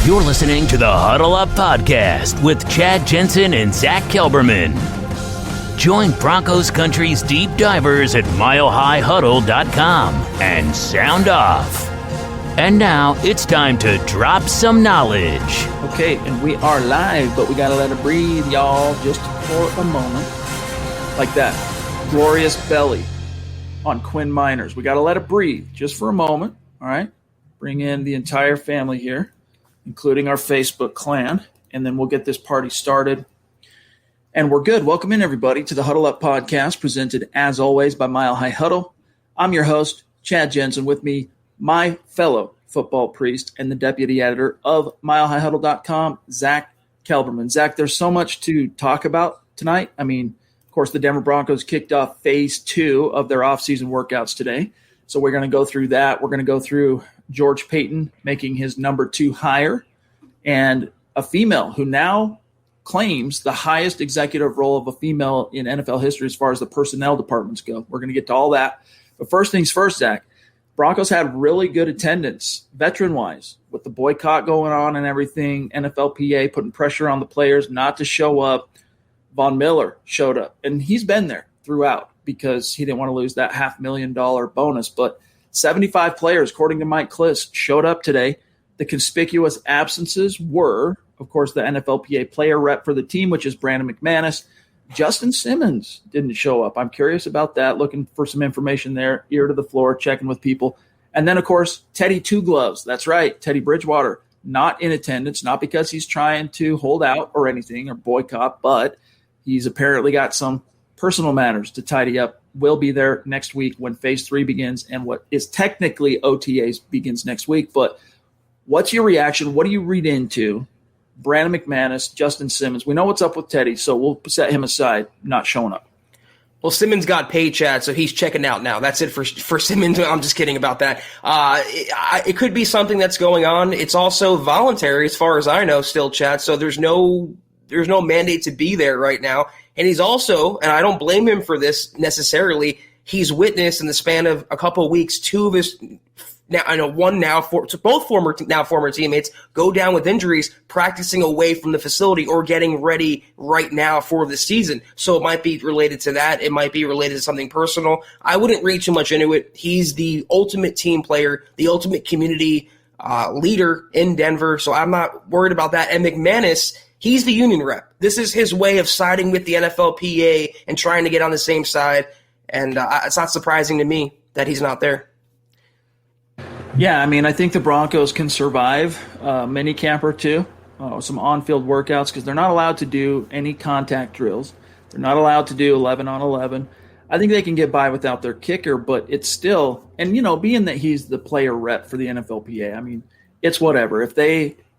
You're listening to the Huddle Up Podcast with Chad Jensen and Zack Kelberman. Join Broncos Country's deep divers at milehighhuddle.com and sound off. And now it's time to drop some knowledge. Okay, and we are live, but we got to let it breathe, y'all, just for a moment. Like that. Glorious belly on Quinn Miners. We got to let it breathe just for a moment, all right? Bring in the entire family here, including our Facebook clan, and then we'll get this party started. And we're good. Welcome in, everybody, to the Huddle Up Podcast, presented, as always, by Mile High Huddle. I'm your host, Chad Jensen. With me, my fellow football priest and the deputy editor of milehighhuddle.com, Zack Kelberman. Zack, there's so much to talk about tonight. I mean, of course, the Denver Broncos kicked off phase 2 of their offseason workouts today. So we're going to go through that. We're going to go through George Paton making his number 2 hire, and a female who now claims the highest executive role of a female in NFL history as far as the personnel departments go. We're going to get to all that. But first things first, Zack, Broncos had really good attendance, veteran-wise, with the boycott going on and everything, NFLPA putting pressure on the players not to show up. Von Miller showed up, and he's been there throughout because he didn't want to lose that $500,000 bonus. But 75 players, according to Mike Kliss, showed up today. The conspicuous absences were, of course, the NFLPA player rep for the team, which is Brandon McManus. Justin Simmons didn't show up. I'm curious about that, looking for some information there, ear to the floor, checking with people. And then, of course, Teddy Two Gloves. That's right, Teddy Bridgewater, not in attendance, not because he's trying to hold out or anything or boycott, but he's apparently got some personal matters to tidy up. Will be there next week when phase 3 begins and what is technically OTAs begins next week. But what's your reaction? What do you read into Brandon McManus, Justin Simmons? We know what's up with Teddy, so we'll set him aside, not showing up. Well, Simmons got paid, Chad, so he's checking out now. That's it for Simmons. I'm just kidding about that. It could be something that's going on. It's also voluntary, as far as I know, still, Chad. So there's no mandate to be there right now. And he's also, and I don't blame him for this necessarily, he's witnessed in the span of a couple of weeks, 2 of his both former teammates go down with injuries, practicing away from the facility or getting ready right now for the season. So it might be related to that. It might be related to something personal. I wouldn't read too much into it. He's the ultimate team player, the ultimate community leader in Denver. So I'm not worried about that. And McManus, he's the union rep. This is his way of siding with the NFLPA and trying to get on the same side. And it's not surprising to me that he's not there. Yeah, I mean, I think the Broncos can survive mini camp or two, some on-field workouts, because they're not allowed to do any contact drills. They're not allowed to do 11 on 11. I think they can get by without their kicker, but it's still, and being that he's the player rep for the NFLPA, I mean, it's whatever.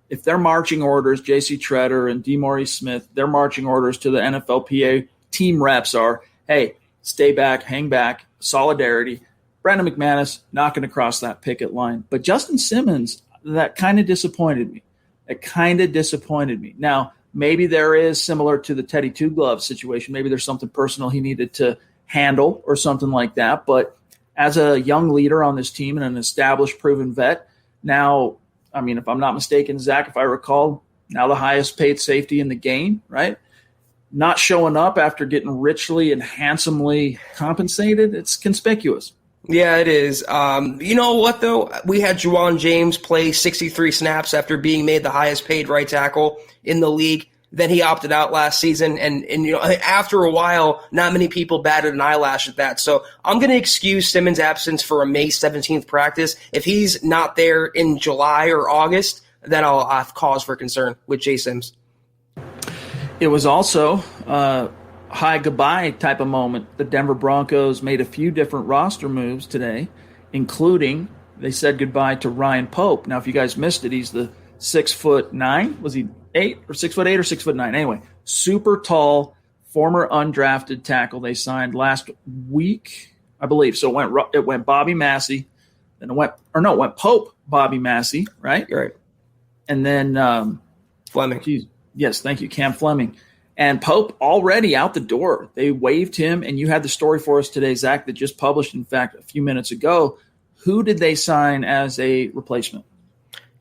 If their marching orders, J.C. Treader and D. Maurice Smith, their marching orders to the NFLPA team reps are, hey, stay back, hang back, solidarity. Brandon McManus not going to cross that picket line. But Justin Simmons, that kind of disappointed me. Now, maybe there is, similar to the Teddy Two Gloves situation, maybe there's something personal he needed to handle or something like that. But as a young leader on this team and an established, proven vet, now, I mean, if I'm not mistaken, Zach, if I recall, now the highest paid safety in the game, right? Not showing up after getting richly and handsomely compensated, it's conspicuous. Yeah, it is. You know what, though? We had Juwan James play 63 snaps after being made the highest paid right tackle in the league. Then he opted out last season. And after a while, not many people batted an eyelash at that. So I'm going to excuse Simmons' absence for a May 17th practice. If he's not there in July or August, then I'll have cause for concern with Jay Sims. It was also high goodbye type of moment. The Denver Broncos made a few different roster moves today, including they said goodbye to Ryan Pope. Now, if you guys missed it, he's the 6'9". Was he 8 or 6'8" or 6'9"? Anyway, super tall, former undrafted tackle they signed last week, I believe. So it went Bobby Massey, then it went Pope, Bobby Massey, right? Right. And then Fleming. Yes, thank you, Cam Fleming. And Pope already out the door. They waived him, and you had the story for us today, Zach, that just published, in fact, a few minutes ago. Who did they sign as a replacement?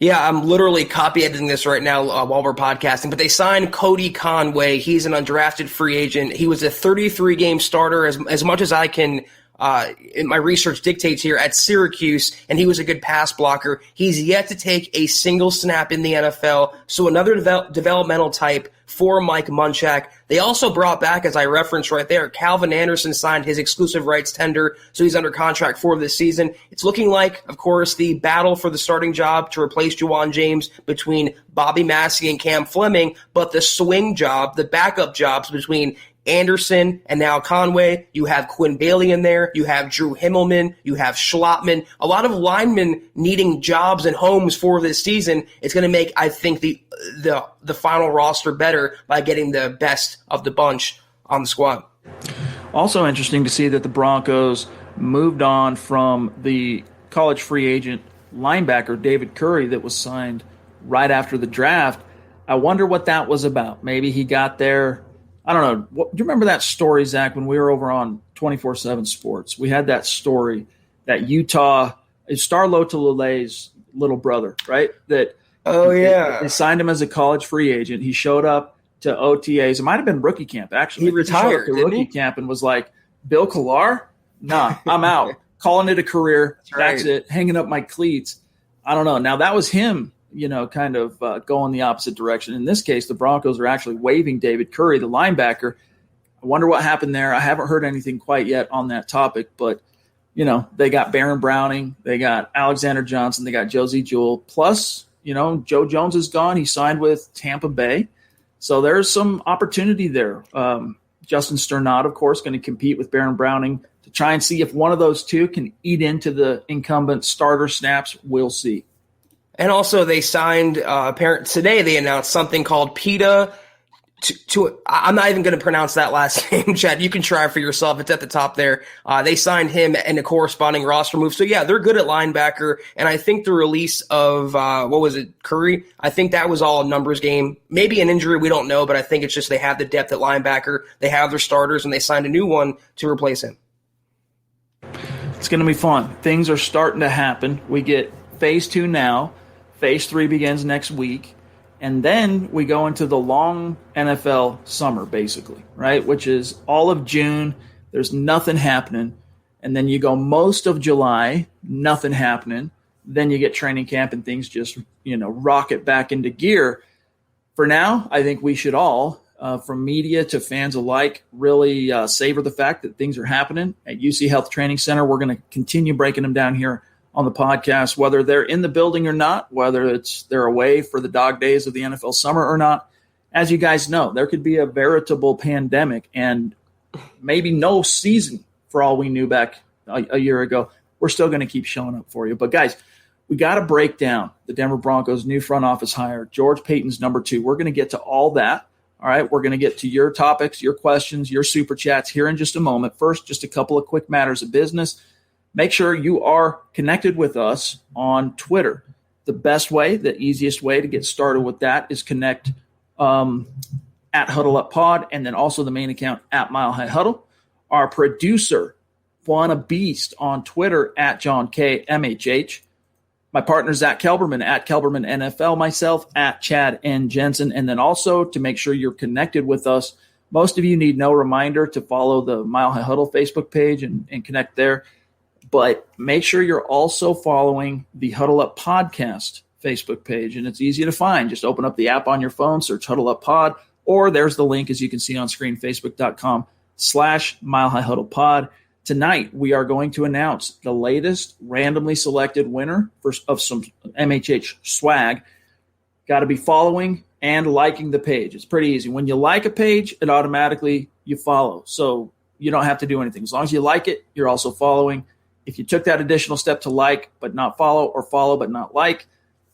Yeah, I'm literally copy editing this right now while we're podcasting, but they signed Cody Conway. He's an undrafted free agent. He was a 33-game starter as much as I can in my research dictates here at Syracuse, and he was a good pass blocker. He's yet to take a single snap in the NFL, so another developmental type for Mike Munchak. They also brought back, as I referenced right there, Calvin Anderson signed his exclusive rights tender, so he's under contract for this season. It's looking like, of course, the battle for the starting job to replace Juwan James between Bobby Massey and Cam Fleming, but the swing job, the backup jobs between Anderson and now Conway. You have Quinn Bailey in there. You have Drew Himmelman. You have Schlottman. A lot of linemen needing jobs and homes for this season. It's going to make, I think, the final roster better by getting the best of the bunch on the squad. Also interesting to see that the Broncos moved on from the college free agent linebacker David Curry that was signed right after the draft. I wonder what that was about. Maybe he got there. I don't know. Do you remember that story, Zach, when we were over on 24/7 Sports? We had that story that Utah is Star Lotulele's little brother, right? They signed him as a college free agent. He showed up to OTAs. It might have been rookie camp, actually. He retired, to rookie camp and was like, Bill Collar? Nah, I'm out. Calling it a career. That's it. Hanging up my cleats. I don't know. Now, that was him, kind of going the opposite direction. In this case, the Broncos are actually waiving David Curry, the linebacker. I wonder what happened there. I haven't heard anything quite yet on that topic, but, they got Baron Browning, they got Alexander Johnson, they got Josie Jewell. Plus, Joe Jones is gone. He signed with Tampa Bay. So there's some opportunity there. Justin Sternad, of course, going to compete with Baron Browning to try and see if one of those two can eat into the incumbent starter snaps. We'll see. And also they signed, today they announced something called PETA. I'm not even going to pronounce that last name, Chad. You can try for yourself. It's at the top there. They signed him and a corresponding roster move. So, yeah, they're good at linebacker. And I think the release of, Curry, I think that was all a numbers game. Maybe an injury, we don't know. But I think it's just they have the depth at linebacker. They have their starters, and they signed a new one to replace him. It's going to be fun. Things are starting to happen. We get phase 2 now. Phase 3 begins next week. And then we go into the long NFL summer, basically, right? Which is all of June. There's nothing happening. And then you go most of July, nothing happening. Then you get training camp and things just, rocket back into gear. For now, I think we should all, from media to fans alike, really savor the fact that things are happening at UC Health Training Center. We're going to continue breaking them down here on the podcast, whether they're in the building or not, whether they're away for the dog days of the NFL summer or not. As you guys know, there could be a veritable pandemic and maybe no season for all we knew back a year ago. We're still going to keep showing up for you. But, guys, we got to break down the Denver Broncos' new front office hire, George Paton's number 2. We're going to get to all that. All right, we're going to get to your topics, your questions, your super chats here in just a moment. First, just a couple of quick matters of business. Make sure you are connected with us on Twitter. The best way, the easiest way to get started with that is connect at Huddle Up Pod, and then also the main account at Mile High Huddle. Our producer, Juana Beast, on Twitter at John K. MHH. My partner, Zack Kelberman, at Kelberman NFL. Myself, at Chad N. Jensen. And then also to make sure you're connected with us, most of you need no reminder to follow the Mile High Huddle Facebook page and connect there. But make sure you're also following the Huddle Up Podcast Facebook page, and it's easy to find. Just open up the app on your phone, search Huddle Up Pod, or there's the link, as you can see on screen, facebook.com/Mile High Huddle Pod. Tonight, we are going to announce the latest randomly selected winner of some MHH swag. Got to be following and liking the page. It's pretty easy. When you like a page, it automatically you follow. So you don't have to do anything. As long as you like it, you're also following. If you took that additional step to like but not follow, or follow but not like,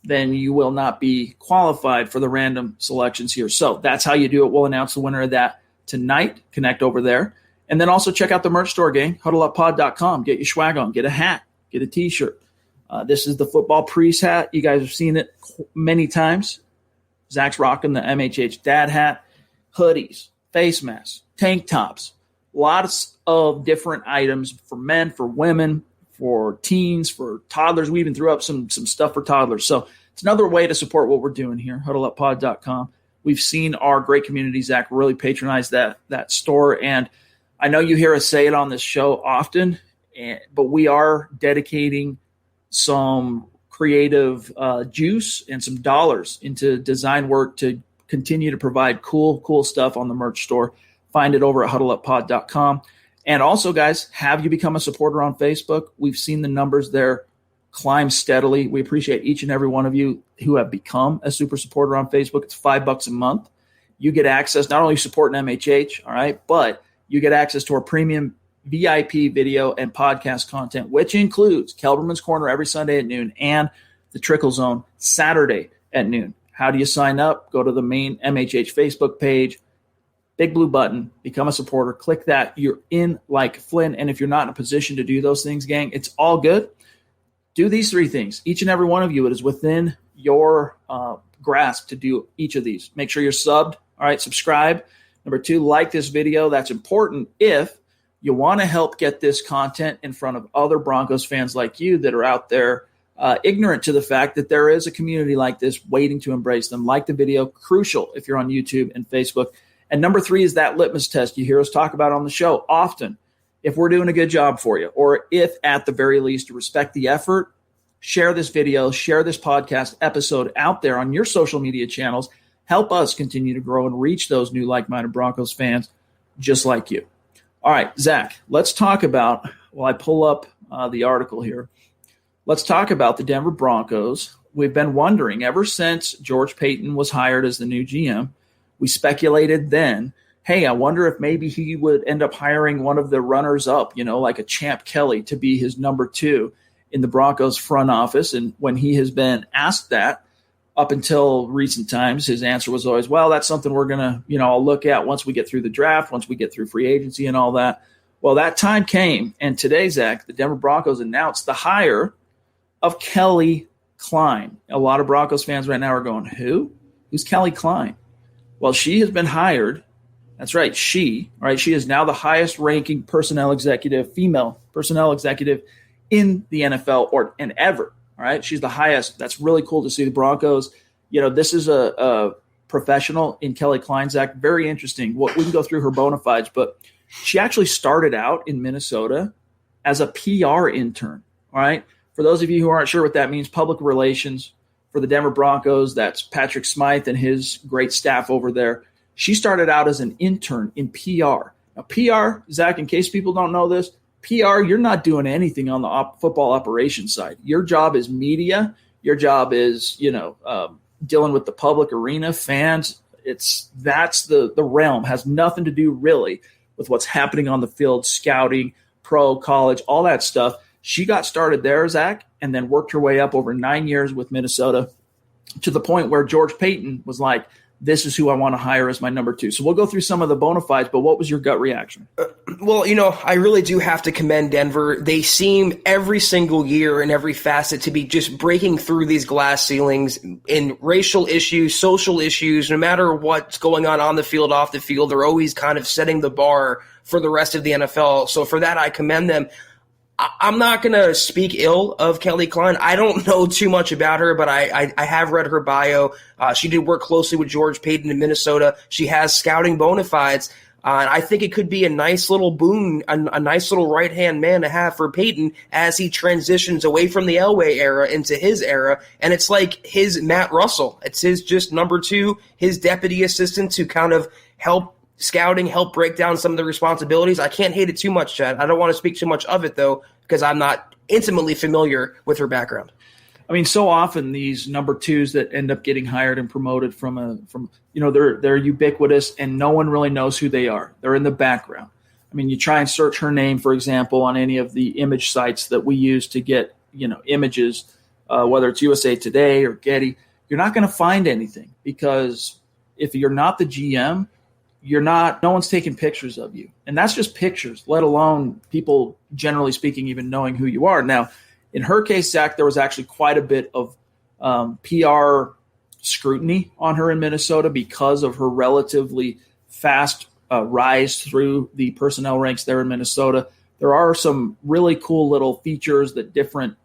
then you will not be qualified for the random selections here. So that's how you do it. We'll announce the winner of that tonight. Connect over there. And then also check out the merch store, gang, huddleuppod.com. Get your swag on. Get a hat. Get a T-shirt. This is the football priest hat. You guys have seen it many times. Zach's rocking the MHH dad hat, hoodies, face masks, tank tops. Lots of different items for men, for women, for teens, for toddlers. We even threw up some stuff for toddlers. So It's another way to support what we're doing here, huddleuppod.com. We've seen our great community, Zach, really patronize that store. And I know you hear us say it on this show often, but we are dedicating some creative juice and some dollars into design work to continue to provide cool stuff on the merch store. Find it over at huddleuppod.com. And also, guys, have you become a supporter on Facebook? We've seen the numbers there climb steadily. We appreciate each and every one of you who have become a super supporter on Facebook. It's $5 a month. You get access, not only supporting MHH, all right, but you get access to our premium VIP video and podcast content, which includes Kelberman's Corner every Sunday at noon and the Trickle Zone Saturday at noon. How do you sign up? Go to the main MHH Facebook page, big blue button, become a supporter. Click that. You're in like Flynn. And if you're not in a position to do those things, gang, it's all good. Do these 3 things. Each and every one of you, it is within your grasp to do each of these. Make sure you're subbed. All right, subscribe. Number 2, like this video. That's important if you want to help get this content in front of other Broncos fans like you that are out there ignorant to the fact that there is a community like this waiting to embrace them. Like the video, crucial if you're on YouTube and Facebook. And number 3 is that litmus test you hear us talk about on the show often. If we're doing a good job for you, or if at the very least you respect the effort, share this video, share this podcast episode out there on your social media channels. Help us continue to grow and reach those new like-minded Broncos fans just like you. All right, Zach, let's talk about, while I pull up the article here, let's talk about the Denver Broncos. We've been wondering ever since George Paton was hired as the new GM, we speculated then, hey, I wonder if maybe he would end up hiring one of the runners-up, like a Champ Kelly to be his number 2 in the Broncos front office. And when he has been asked that up until recent times, his answer was always, well, that's something we're going to, I'll look at once we get through the draft, once we get through free agency and all that. Well, that time came. And today, Zach, the Denver Broncos announced the hire of Kelly Klein. A lot of Broncos fans right now are going, who? Who's Kelly Klein? Well, she has been hired. That's right, she is now the highest-ranking female personnel executive in the NFL and ever. All right, she's the highest. That's really cool to see. The Broncos, this is a professional in Kelly Klein, Zach. Very interesting. We can go through her bona fides, but she actually started out in Minnesota as a PR intern. All right, for those of you who aren't sure what that means, public relations for the Denver Broncos. That's Patrick Smythe and his great staff over there. She started out as an intern in PR. Now, PR, Zach, in case people don't know this, PR, you're not doing anything on the football operations side. Your job is media. Your job is, dealing with the public arena, fans. That's the realm. Has nothing to do really with what's happening on the field, scouting, pro, college, all that stuff. She got started there, Zach, and then worked her way up over 9 years with Minnesota to the point where George Paton was like, this is who I want to hire as my number 2. So we'll go through some of the bona fides, but what was your gut reaction? Well, I really do have to commend Denver. They seem every single year in every facet to be just breaking through these glass ceilings in racial issues, social issues, no matter what's going on the field, off the field. They're always kind of setting the bar for the rest of the NFL. So for that, I commend them. I'm not going to speak ill of Kelly Klein. I don't know too much about her, but I have read her bio. She did work closely with George Paton in Minnesota. She has scouting bona fides. And I think it could be a nice little boon, a nice little right-hand man to have for Paton as he transitions away from the Elway era into his era. And it's like his Matt Russell. It's his just number 2, his deputy assistant to kind of help scouting, help break down some of the responsibilities. I can't hate it too much, Chad. I don't want to speak too much of it, though, because I'm not intimately familiar with her background. I mean, so often these number 2s that end up getting hired and promoted they're ubiquitous and no one really knows who they are. They're in the background. I mean, you try and search her name, for example, on any of the image sites that we use to get, images, whether it's USA Today or Getty, you're not going to find anything because if you're not the GM, no one's taking pictures of you. And that's just pictures, let alone people, generally speaking, even knowing who you are. Now, in her case, Zach, there was actually quite a bit of PR scrutiny on her in Minnesota because of her relatively fast rise through the personnel ranks there in Minnesota. There are some really cool little features that different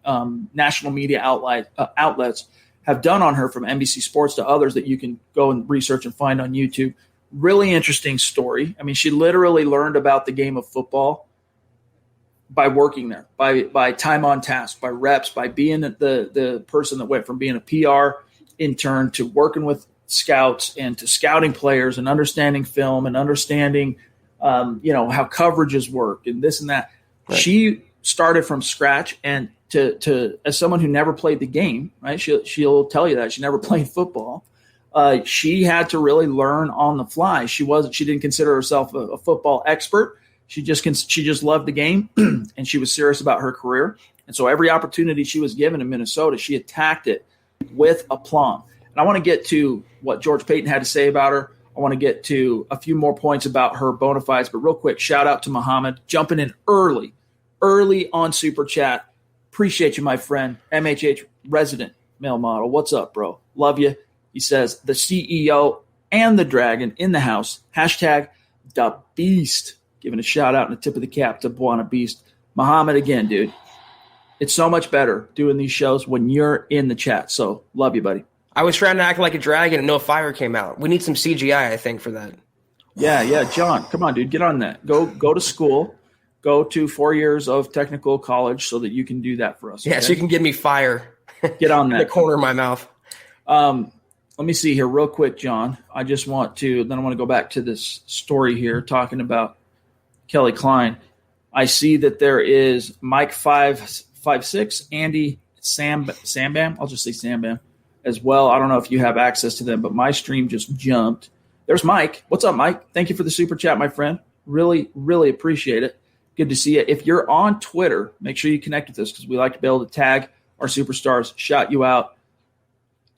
national media outlets have done on her from NBC Sports to others that you can go and research and find on YouTube. Really interesting story. I mean, she literally learned about the game of football by working there, by time on task, by reps, by being the person that went from being a PR intern to working with scouts and to scouting players and understanding film and understanding, how coverages work and this and that. Right. She started from scratch, and to as someone who never played the game, right? She'll tell you that she never played football. She had to really learn on the fly. She didn't consider herself a football expert. She just loved the game, and she was serious about her career. And so every opportunity she was given in Minnesota, she attacked it with aplomb. And I want to get to what George Paton had to say about her. I want to get to a few more points about her bona fides. But real quick, shout out to Muhammad, jumping in early on Super Chat. Appreciate you, my friend. MHH resident male model. What's up, bro? Love you. He says, the CEO and the dragon in the house. Hashtag the beast. Giving a shout out and a tip of the cap to Buana Beast. Muhammad again, dude. It's so much better doing these shows when you're in the chat. So love you, buddy. I was trying to act like a dragon and no fire came out. We need some CGI, I think, for that. Yeah. John, come on, dude. Get on that. Go to school. Go to 4 years of technical college so that you can do that for us. Yeah, okay? so you can give me fire. Get on that. In the corner of my mouth. Let me see here real quick, John. I want to go back to this story here talking about Kelly Klein. I see that there is Mike 556, Andy Sambam. I'll just say Sambam as well. I don't know if you have access to them, but my stream just jumped. There's Mike. What's up, Mike? Thank you for the super chat, my friend. Really, really appreciate it. Good to see you. If you're on Twitter, make sure you connect with us because we like to be able to tag our superstars, shout you out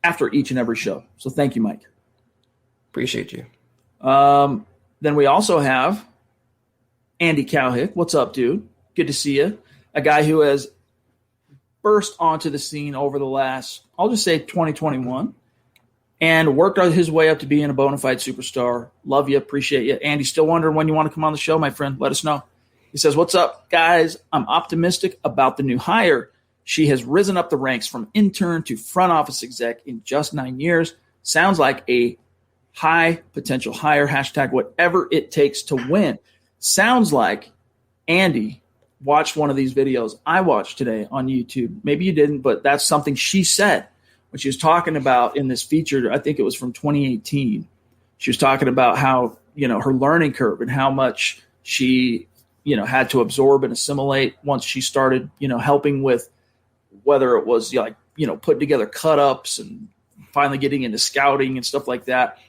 after each and every show. So thank you, Mike. Appreciate you. Then we also have Andy Cowhick. What's up, dude? Good to see you. A guy who has burst onto the scene over the last, I'll just say 2021, and worked his way up to being a bona fide superstar. Love you. Appreciate you. Andy, still wondering when you want to come on the show, my friend? Let us know. He says, what's up, guys? I'm optimistic about the new hire. She has risen up the ranks from intern to front office exec in just 9 years. Sounds like a high potential hire. Hashtag whatever it takes to win. Sounds like Andy watched one of these videos I watched today on YouTube. Maybe you didn't, but that's something she said when she was talking about in this feature. I think it was from 2018. She was talking about how, her learning curve and how much she, had to absorb and assimilate once she started, helping with whether it was putting together cut-ups and finally getting into scouting and stuff like that.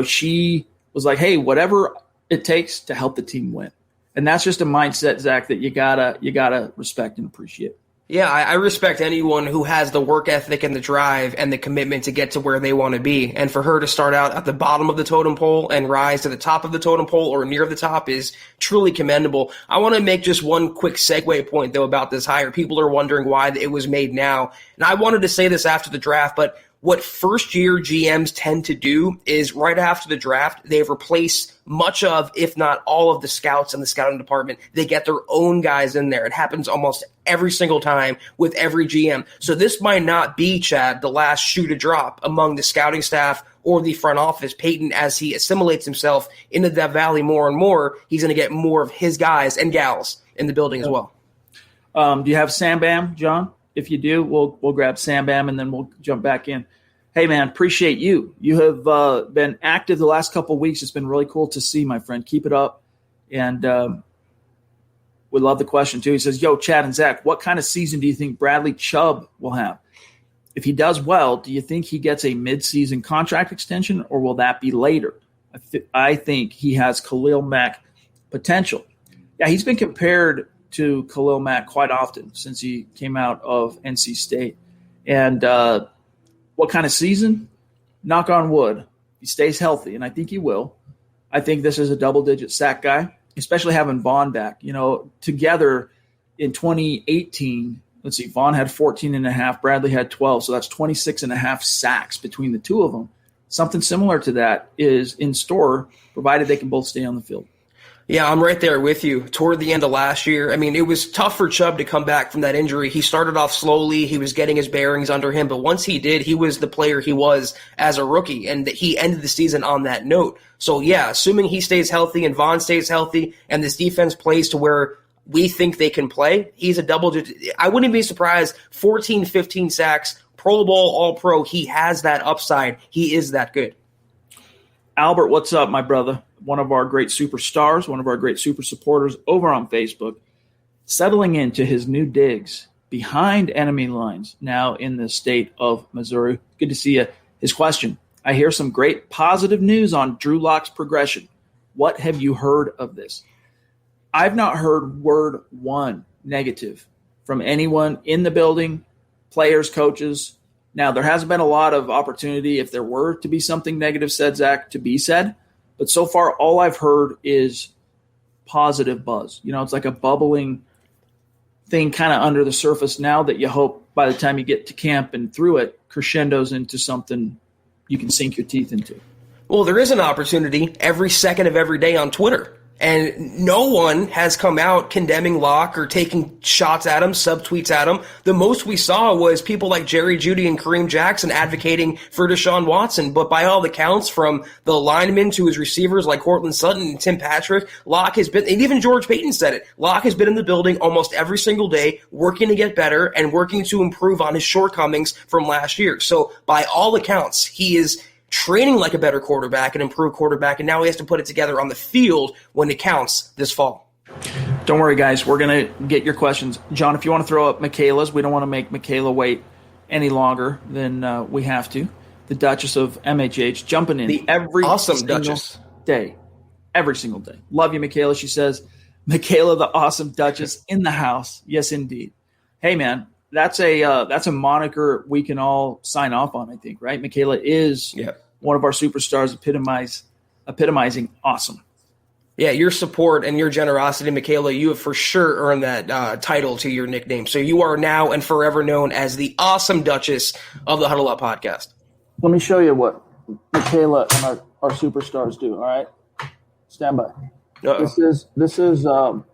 She was like, hey, whatever it takes to help the team win. And that's just a mindset, Zach, that you gotta respect and appreciate. Yeah, I respect anyone who has the work ethic and the drive and the commitment to get to where they want to be. And for her to start out at the bottom of the totem pole and rise to the top of the totem pole or near the top is truly commendable. I want to make just one quick segue point, though, about this hire. People are wondering why it was made now. And I wanted to say this after the draft, but what first-year GMs tend to do is right after the draft, they replace much of, if not all of the scouts in the scouting department. They get their own guys in there. It happens almost every single time with every GM. So this might not be, Chad, the last shoe to drop among the scouting staff or the front office. Peyton, as he assimilates himself into Death Valley more and more, he's going to get more of his guys and gals in the building as well. Do you have Sam Bam, John? If you do, we'll grab Sam Bam and then we'll jump back in. Hey, man, appreciate you. You have been active the last couple of weeks. It's been really cool to see, my friend. Keep it up. And we love the question, too. He says, yo, Chad and Zach, what kind of season do you think Bradley Chubb will have? If he does well, do you think he gets a midseason contract extension, or will that be later? I think he has Khalil Mack potential. Yeah, he's been compared to Khalil Mack quite often since he came out of NC State. And what kind of season? Knock on wood. He stays healthy, and I think he will. I think this is a double-digit sack guy, especially having Vaughn back. Together in 2018, let's see, Vaughn had 14.5, Bradley had 12, so that's 26.5 sacks between the two of them. Something similar to that is in store, provided they can both stay on the field. Yeah, I'm right there with you. Toward the end of last year, I mean, it was tough for Chubb to come back from that injury. He started off slowly. He was getting his bearings under him. But once he did, he was the player he was as a rookie. And he ended the season on that note. So, yeah, assuming he stays healthy and Vaughn stays healthy and this defense plays to where we think they can play, he's a double-digit. I wouldn't be surprised. 14, 15 sacks, Pro Bowl, All-Pro. He has that upside. He is that good. Albert, what's up, my brother? One of our great superstars, one of our great super supporters over on Facebook, settling into his new digs behind enemy lines now in the state of Missouri. Good to see you. His question: I hear some great positive news on Drew Lock's progression. What have you heard of this? I've not heard word one negative from anyone in the building, players, coaches. Now, there hasn't been a lot of opportunity, if there were to be something negative said, Zach, to be said. But so far, all I've heard is positive buzz. You know, it's like a bubbling thing kind of under the surface now that you hope by the time you get to camp and through it, crescendos into something you can sink your teeth into. Well, there is an opportunity every second of every day on Twitter. And no one has come out condemning Locke or taking shots at him, subtweets at him. The most we saw was people like Jerry Jeudy and Kareem Jackson advocating for Deshaun Watson. But by all accounts, from the linemen to his receivers like Cortland Sutton and Tim Patrick, Locke has been, and even George Paton said it, Locke has been in the building almost every single day, working to get better and working to improve on his shortcomings from last year. So by all accounts, he is training like a better quarterback, an improved quarterback, and now he has to put it together on the field when it counts this fall. Don't worry, guys. We're going to get your questions. John, if you want to throw up Michaela's, we don't want to make Michaela wait any longer than we have to. The Duchess of MHH jumping in every awesome Duchess day. Every single day. Love you, Michaela. She says, Michaela, the awesome Duchess in the house. Yes, indeed. Hey, man. That's a moniker we can all sign off on, I think, right? Michaela is one of our superstars, epitomizing awesome. Yeah, your support and your generosity, Michaela, you have for sure earned that title to your nickname. So you are now and forever known as the awesome Duchess of the Huddle Up podcast. Let me show you what Michaela and our superstars do, all right? Stand by. Uh-oh. This is hold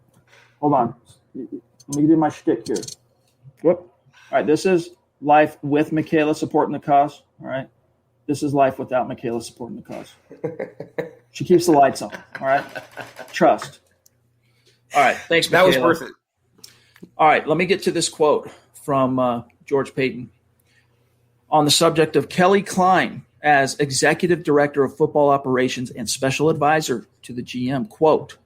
on. Let me do my shtick here. Whoop. All right, this is life with Michaela supporting the cause. All right. This is life without Michaela supporting the cause. She keeps the lights on. All right. Trust. All right. Thanks, Michaela. That was worth it. All right. Let me get to this quote from George Paton on the subject of Kelly Klein as Executive Director of Football Operations and Special Advisor to the GM. Quote,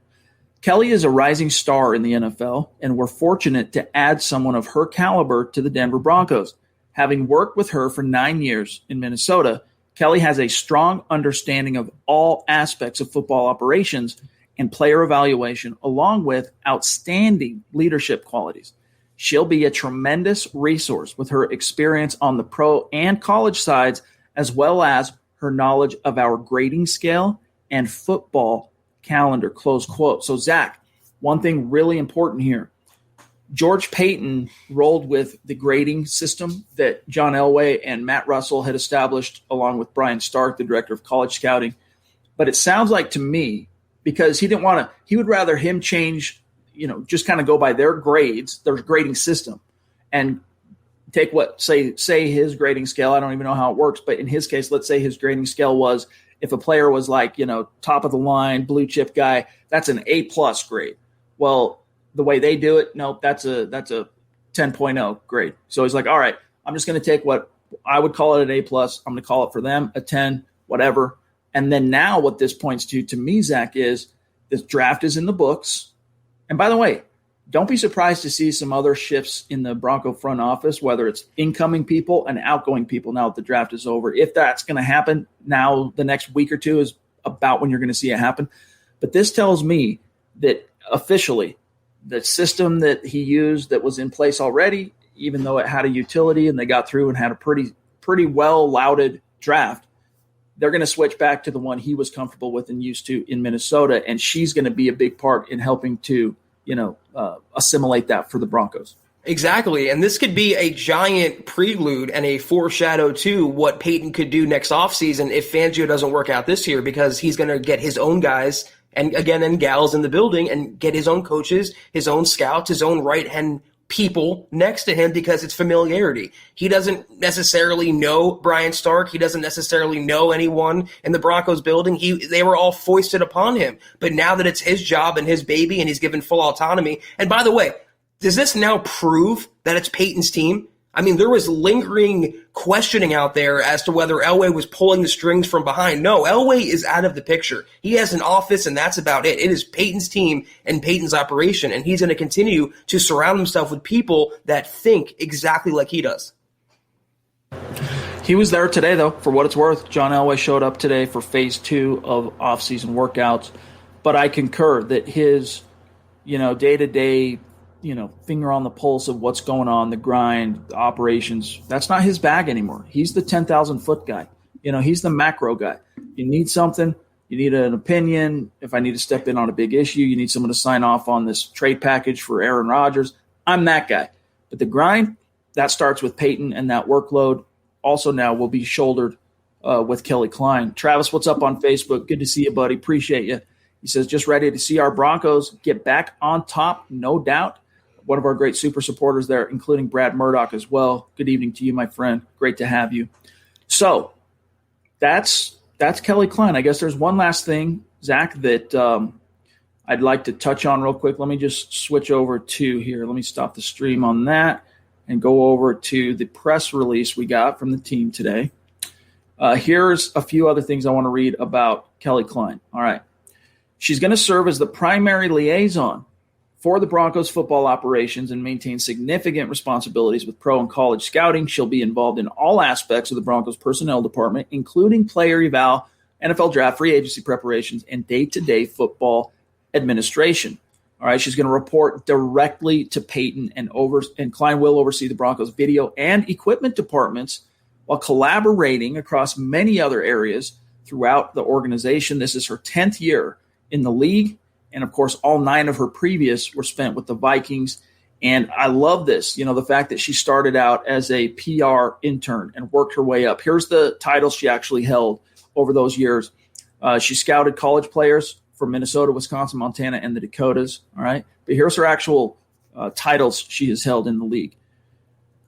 Kelly is a rising star in the NFL, and we're fortunate to add someone of her caliber to the Denver Broncos. Having worked with her for 9 years in Minnesota, Kelly has a strong understanding of all aspects of football operations and player evaluation, along with outstanding leadership qualities. She'll be a tremendous resource with her experience on the pro and college sides, as well as her knowledge of our grading scale and football calendar, close quote. So, Zach, one thing really important here. George Paton rolled with the grading system that John Elway and Matt Russell had established, along with Brian Stark, the director of college scouting. But it sounds like to me, because he would rather him change, just kind of go by their grades, their grading system, and take what, say his grading scale. I don't even know how it works, but in his case, let's say his grading scale was, if a player was like, top of the line, blue chip guy, that's an A+ grade. Well, the way they do it, no, that's a 10.0 grade. So he's like, all right, I'm just going to take what I would call it an A+. I'm going to call it for them a 10, whatever. And then now what this points to me, Zach, is this draft is in the books. And by the way, don't be surprised to see some other shifts in the Bronco front office, whether it's incoming people and outgoing people now that the draft is over. If that's going to happen now, the next week or two is about when you're going to see it happen. But this tells me that officially the system that he used that was in place already, even though it had a utility and they got through and had a pretty well lauded draft, they're going to switch back to the one he was comfortable with and used to in Minnesota. And she's going to be a big part in helping to assimilate that for the Broncos. Exactly. And this could be a giant prelude and a foreshadow to what Paton could do next offseason if Fangio doesn't work out this year, because he's going to get his own guys and gals in the building and get his own coaches, his own scouts, his own right-hand people next to him because it's familiarity. He doesn't necessarily know Brian Stark. He doesn't necessarily know anyone in the Broncos building. They were all foisted upon him. But now that it's his job and his baby and he's given full autonomy. And by the way, does this now prove that it's Paton's team? I mean, there was lingering questioning out there as to whether Elway was pulling the strings from behind. No, Elway is out of the picture. He has an office, and that's about it. It is Paton's team and Paton's operation, and he's going to continue to surround himself with people that think exactly like he does. He was there today, though, for what it's worth. John Elway showed up today for phase 2 of off-season workouts, but I concur that his, day-to-day finger on the pulse of what's going on, the grind, the operations. That's not his bag anymore. He's the 10,000-foot guy. He's the macro guy. You need something. You need an opinion. If I need to step in on a big issue, you need someone to sign off on this trade package for Aaron Rodgers. I'm that guy. But the grind, that starts with Paton, and that workload also now will be shouldered with Kelly Klein. Travis, what's up on Facebook? Good to see you, buddy. Appreciate you. He says, just ready to see our Broncos get back on top, no doubt. One of our great super supporters there, including Brad Murdoch as well. Good evening to you, my friend. Great to have you. So that's Kelly Klein. I guess there's one last thing, Zach, that I'd like to touch on real quick. Let me just switch over to here. Let me stop the stream on that and go over to the press release we got from the team today. Here's a few other things I want to read about Kelly Klein. All right. She's going to serve as the primary liaison for the Broncos football operations and maintain significant responsibilities with pro and college scouting. She'll be involved in all aspects of the Broncos personnel department, including player eval, NFL draft, free agency preparations, and day-to-day football administration. All right, she's going to report directly to Paton, and Klein will oversee the Broncos video and equipment departments while collaborating across many other areas throughout the organization. This is her 10th year in the league. And, of course, all 9 of her previous were spent with the Vikings. And I love this, the fact that she started out as a PR intern and worked her way up. Here's the titles she actually held over those years. She scouted college players from Minnesota, Wisconsin, Montana, and the Dakotas. All right. But here's her actual titles she has held in the league.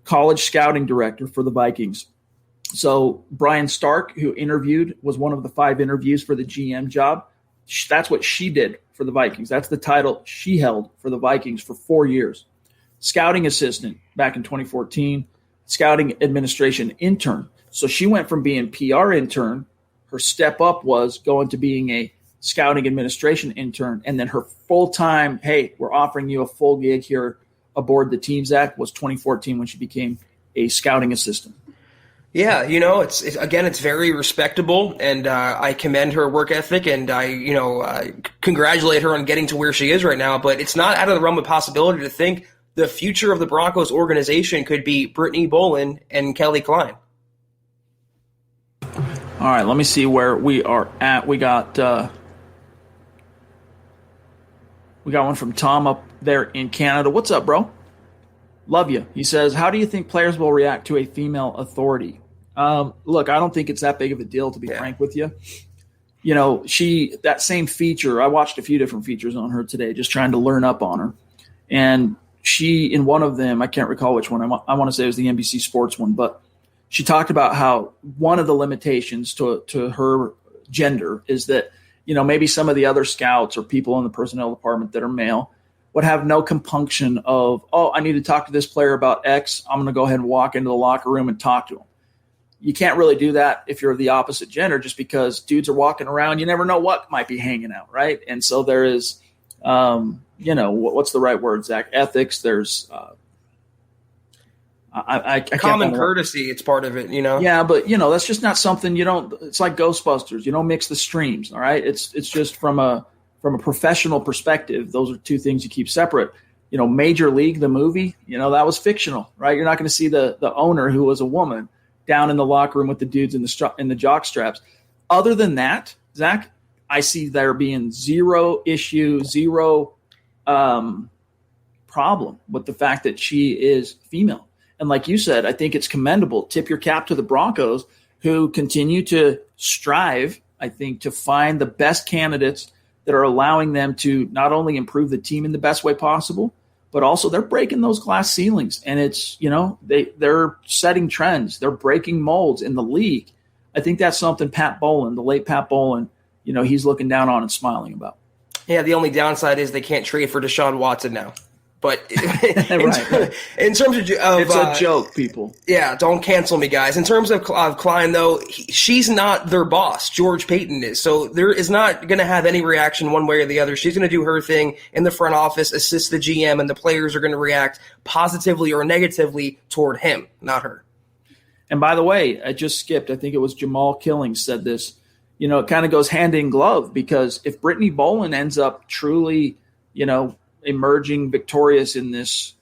College scouting director for the Vikings. So Brian Stark, who interviewed, was one of the 5 interviews for the GM job. That's what she did for the Vikings. That's the title she held for the Vikings for 4 years. Scouting assistant back in 2014, scouting administration intern. So she went from being PR intern, her step up was going to being a scouting administration intern, and then her full-time, hey, we're offering you a full gig here aboard the team, Zach, was 2014 when she became a scouting assistant. Yeah, it's very respectable, and I commend her work ethic, and I congratulate her on getting to where she is right now. But it's not out of the realm of possibility to think the future of the Broncos organization could be Brittany Bolin and Kelly Klein. All right, let me see where we are at. We got one from Tom up there in Canada. What's up, bro? Love you. He says, how do you think players will react to a female authority? Look, I don't think it's that big of a deal, to be frank with you. That same feature, I watched a few different features on her today, just trying to learn up on her. And she, in one of them, I can't recall which one, I want to say it was the NBC Sports one, but she talked about how one of the limitations to her gender is that, maybe some of the other scouts or people in the personnel department that are male would have no compunction of, I need to talk to this player about X. I'm going to go ahead and walk into the locker room and talk to him. You can't really do that if you're the opposite gender, just because dudes are walking around. You never know what might be hanging out, right? And so there is, what's the right word, Zach? Ethics. There's I common courtesy. It's part of it, Yeah, but that's just not something you don't. It's like Ghostbusters. You don't mix the streams. All right. It's just from a professional perspective. Those are two things you keep separate. Major League, the movie, that was fictional, right? You're not going to see the owner, who was a woman, down in the locker room with the dudes in the jock straps. Other than that, Zach, I see there being zero issue, zero problem with the fact that she is female. And like you said, I think it's commendable. Tip your cap to the Broncos, who continue to strive, I think, to find the best candidates that are allowing them to not only improve the team in the best way possible, but also they're breaking those glass ceilings. And it's, they're setting trends. They're breaking molds in the league. I think that's something Pat Bowlen, the late Pat Bowlen, he's looking down on and smiling about. Yeah, the only downside is they can't trade for Deshaun Watson now. But right. In terms of it's a joke, people. Yeah, don't cancel me, guys. In terms of Klein, though, she's not their boss. George Paton is. So there is not going to have any reaction one way or the other. She's going to do her thing in the front office, assist the GM, and the players are going to react positively or negatively toward him, not her. And by the way, I just skipped. I think it was Jamal Killings said this. It kind of goes hand in glove, because if Brittany Bowlen ends up truly, emerging victorious in this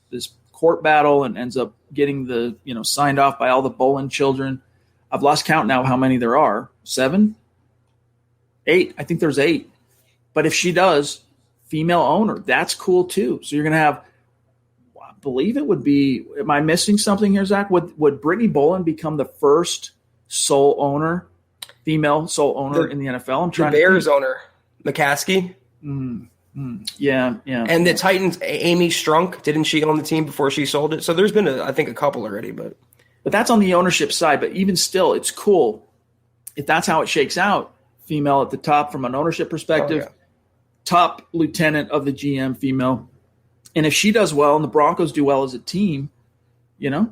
court battle and ends up getting the, signed off by all the Bowlen children. I've lost count now how many there are. 7? 8? I think there's 8. But if she does, female owner, that's cool too. So you're going to have, I believe it would be, am I missing something here, Zach? Would Brittany Bowlen become the first female sole owner in the NFL? I'm trying the Bears owner, McCaskey. Yeah. And the Titans, Amy Strunk, didn't she own the team before she sold it? So there's been, I think, a couple already. But that's on the ownership side. But even still, it's cool if that's how it shakes out. Female at the top from an ownership perspective, top lieutenant of the GM, female. And if she does well and the Broncos do well as a team,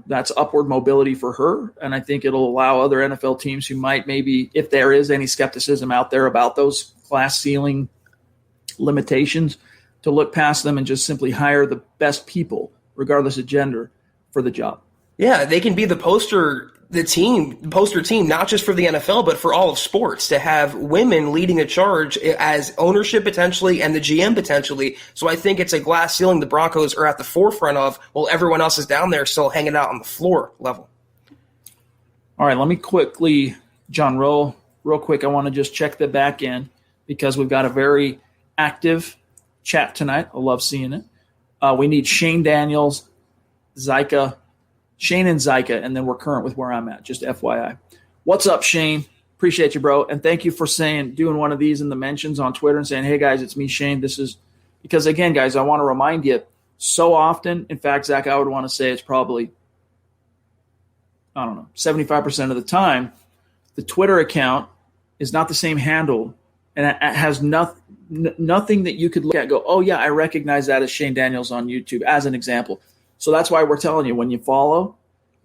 that's upward mobility for her. And I think it'll allow other NFL teams who might maybe, if there is any skepticism out there about those glass ceiling limitations, to look past them and just simply hire the best people, regardless of gender, for the job. Yeah, they can be the poster team, not just for the NFL, but for all of sports, to have women leading a charge as ownership potentially and the GM potentially. So I think it's a glass ceiling the Broncos are at the forefront of, while everyone else is down there still hanging out on the floor level. All right, let me quickly, John, real quick, I want to just check the back end, because we've got a very active chat tonight. I love seeing it. We need Shane Daniels, Shane and Zyka, and then we're current with where I'm at, just FYI. What's up, Shane? Appreciate you, bro. And thank you for doing one of these in the mentions on Twitter and saying, hey, guys, it's me, Shane. This is because, again, guys, I want to remind you so often. In fact, Zach, I would want to say it's probably, 75% of the time, the Twitter account is not the same handle, and it has nothing that you could look at and go, oh, yeah, I recognize that as Shane Daniels on YouTube, as an example. So that's why we're telling you, when you follow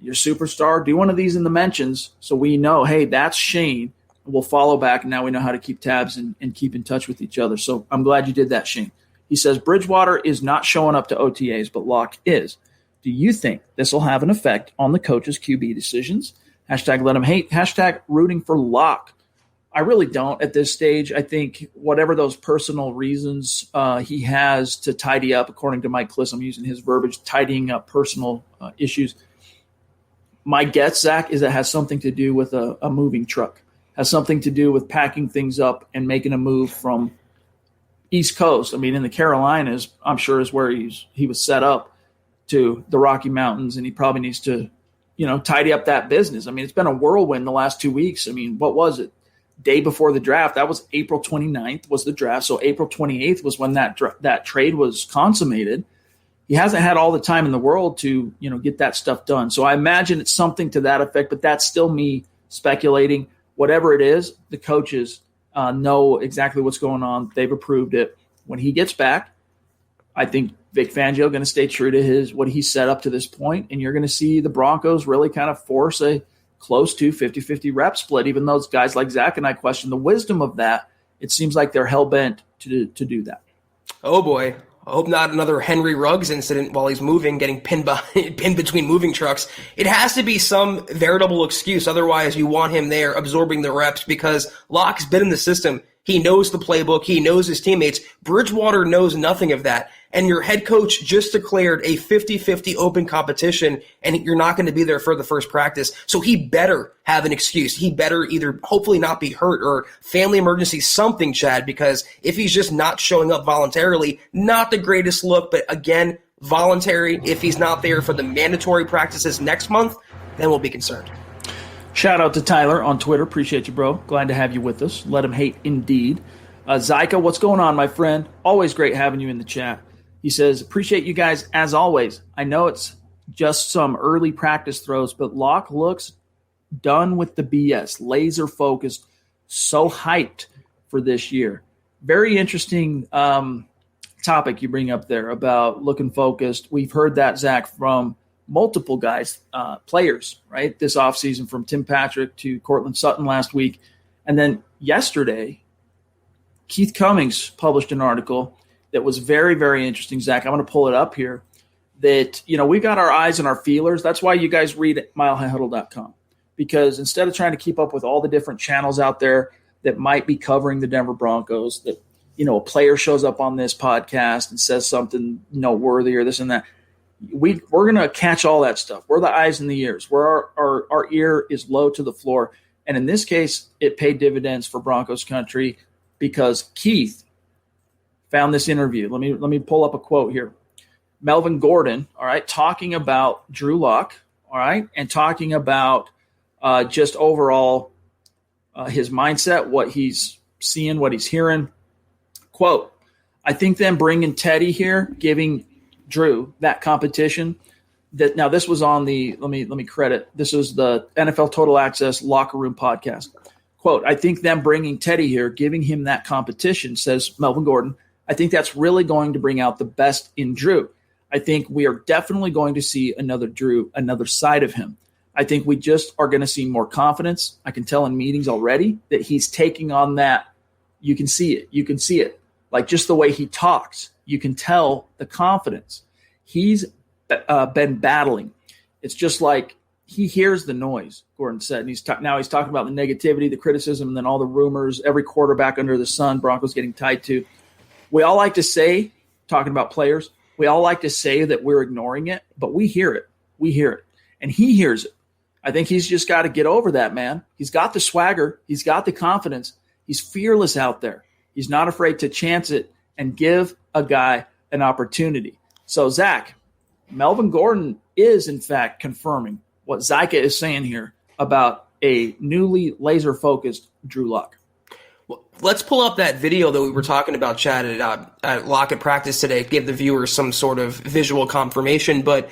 your superstar, do one of these in the mentions so we know, hey, that's Shane. And we'll follow back, and now we know how to keep tabs and keep in touch with each other. So I'm glad you did that, Shane. He says, Bridgewater is not showing up to OTAs, but Locke is. Do you think this will have an effect on the coach's QB decisions? Hashtag let him hate. Hashtag rooting for Locke. I really don't at this stage. I think whatever those personal reasons he has to tidy up, according to Mike Kliss, I'm using his verbiage, tidying up personal issues. My guess, Zach, is it has something to do with a moving truck, has something to do with packing things up and making a move from East Coast. I mean, in the Carolinas, I'm sure is where he was set up, to the Rocky Mountains, and he probably needs to, tidy up that business. I mean, it's been a whirlwind the last 2 weeks. I mean, what was it? Day before the draft, that was April 29th was the draft. So April 28th was when that trade was consummated. He hasn't had all the time in the world to, get that stuff done. So I imagine it's something to that effect, but that's still me speculating. Whatever it is, the coaches know exactly what's going on. They've approved it. When he gets back, I think Vic Fangio going to stay true to what he set up to this point, and you're going to see the Broncos really kind of force a close to 50-50 rep split, even those guys like Zach and I question the wisdom of that. It seems like they're hell-bent to do that. Oh, boy. I hope not another Henry Ruggs incident while he's moving, getting pinned between moving trucks. It has to be some veritable excuse. Otherwise, you want him there absorbing the reps, because Locke's been in the system. He knows the playbook. He knows his teammates. Bridgewater knows nothing of that. And your head coach just declared a 50-50 open competition, and you're not going to be there for the first practice. So he better have an excuse. He better either hopefully not be hurt or family emergency, something, Chad, because if he's just not showing up voluntarily, not the greatest look, but again, voluntary. If he's not there for the mandatory practices next month, then we'll be concerned. Shout out to Tyler on Twitter. Appreciate you, bro. Glad to have you with us. Let him hate indeed. Zyka, what's going on, my friend? Always great having you in the chat. He says, appreciate you guys as always. I know it's just some early practice throws, but Locke looks done with the BS, laser focused, so hyped for this year. Very interesting topic you bring up there about looking focused. We've heard that, Zach, from multiple guys, players, right, this offseason, from Tim Patrick to Cortland Sutton last week. And then yesterday, Keith Cummings published an article that was very, very interesting, Zach. I'm going to pull it up here. That, we've got our eyes and our feelers. That's why you guys read at milehighhuddle.com. Because instead of trying to keep up with all the different channels out there that might be covering the Denver Broncos, that, a player shows up on this podcast and says something noteworthy or this and that, we're going to catch all that stuff. We're the eyes and the ears. Where our ear is low to the floor. And in this case, it paid dividends for Broncos country because Keith found this interview. Let me pull up a quote here. Melvin Gordon, all right, talking about Drew Lock, all right, and talking about just overall his mindset, what he's seeing, what he's hearing. Quote, I think them bringing Teddy here, giving Drew that competition. That now this was on the let me credit. This is the NFL Total Access Locker Room podcast. Quote, I think them bringing Teddy here, giving him that competition, says Melvin Gordon, I think that's really going to bring out the best in Drew. I think we are definitely going to see another Drew, another side of him. I think we just are going to see more confidence. I can tell in meetings already that he's taking on that. You can see it. You can see it. Like just the way he talks, you can tell the confidence. He's been battling. It's just like he hears the noise, Gordon said. And now he's talking about the negativity, the criticism, and then all the rumors, every quarterback under the sun, Broncos getting tied to. We all like to say, talking about players, we all like to say that we're ignoring it, but we hear it. We hear it. And he hears it. I think he's just got to get over that, man. He's got the swagger. He's got the confidence. He's fearless out there. He's not afraid to chance it and give a guy an opportunity. So, Zach, Melvin Gordon is, in fact, confirming what Zyka is saying here about a newly laser-focused Drew Lock. Well, let's pull up that video that we were talking about, Chad, at Lock at practice today, give the viewers some sort of visual confirmation. But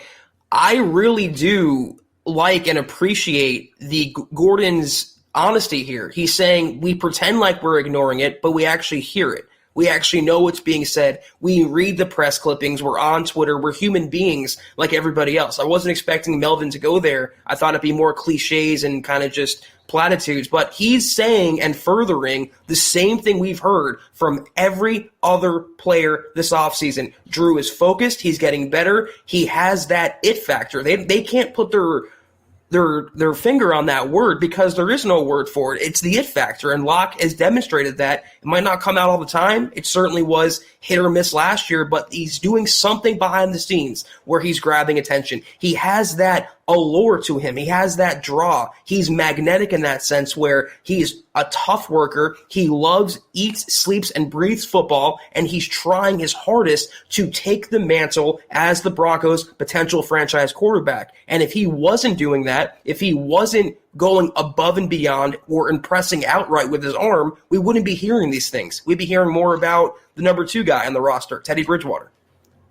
I really do like and appreciate the Gordon's honesty here. He's saying we pretend like we're ignoring it, but we actually hear it. We actually know what's being said. We read the press clippings. We're on Twitter. We're human beings like everybody else. I wasn't expecting Melvin to go there. I thought it'd be more cliches and kind of just platitudes, but he's saying and furthering the same thing we've heard from every other player this offseason. Drew is focused. He's getting better. He has that it factor. They can't put their finger on that word because there is no word for it. It's the it factor, and Locke has demonstrated that. It might not come out all the time. It certainly was hit or miss last year, but he's doing something behind the scenes where he's grabbing attention. He has that allure to him. He has that draw. He's magnetic in that sense where he's a tough worker. He loves, eats, sleeps, and breathes football, and he's trying his hardest to take the mantle as the Broncos' potential franchise quarterback. And if he wasn't doing that, if he wasn't going above and beyond or impressing outright with his arm, we wouldn't be hearing these things. We'd be hearing more about the number 2 guy on the roster, Teddy Bridgewater.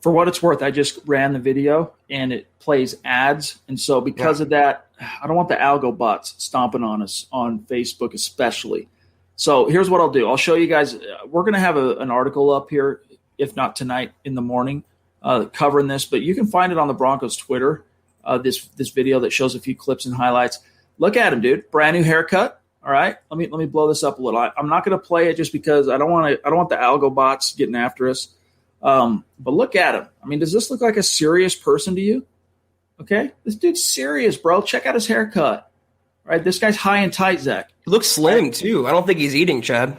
For what it's worth, I just ran the video, and it plays ads. And so because of that, I don't want the algo bots stomping on us on Facebook especially. So here's what I'll do. I'll show you guys. We're going to have an article up here, if not tonight in the morning, covering this. But you can find it on the Broncos Twitter, this video that shows a few clips and highlights. Look at him, dude. Brand new haircut. All right. Let me blow this up a little. I'm not going to play it just because I don't want the algo bots getting after us. But look at him. I mean, does this look like a serious person to you? Okay. This dude's serious, bro. Check out his haircut. All right. This guy's high and tight, Zach. He looks slim too. I don't think he's eating, Chad.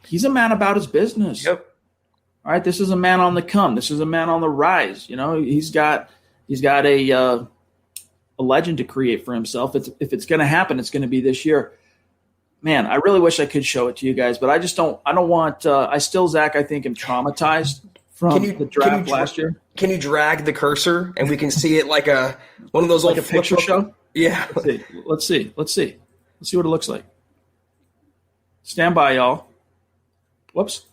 He's a man about his business. Yep. All right. This is a man on the come. This is a man on the rise. You know, he's got a legend to create for himself. If it's going to happen, it's going to be this year. Man, I really wish I could show it to you guys, but I just don't. I don't want. I still, Zach, I think, am traumatized from the draft last year. Can you drag the cursor and we can see it like one of those like a picture show? Yeah. Let's see what it looks like. Stand by, y'all. Whoops.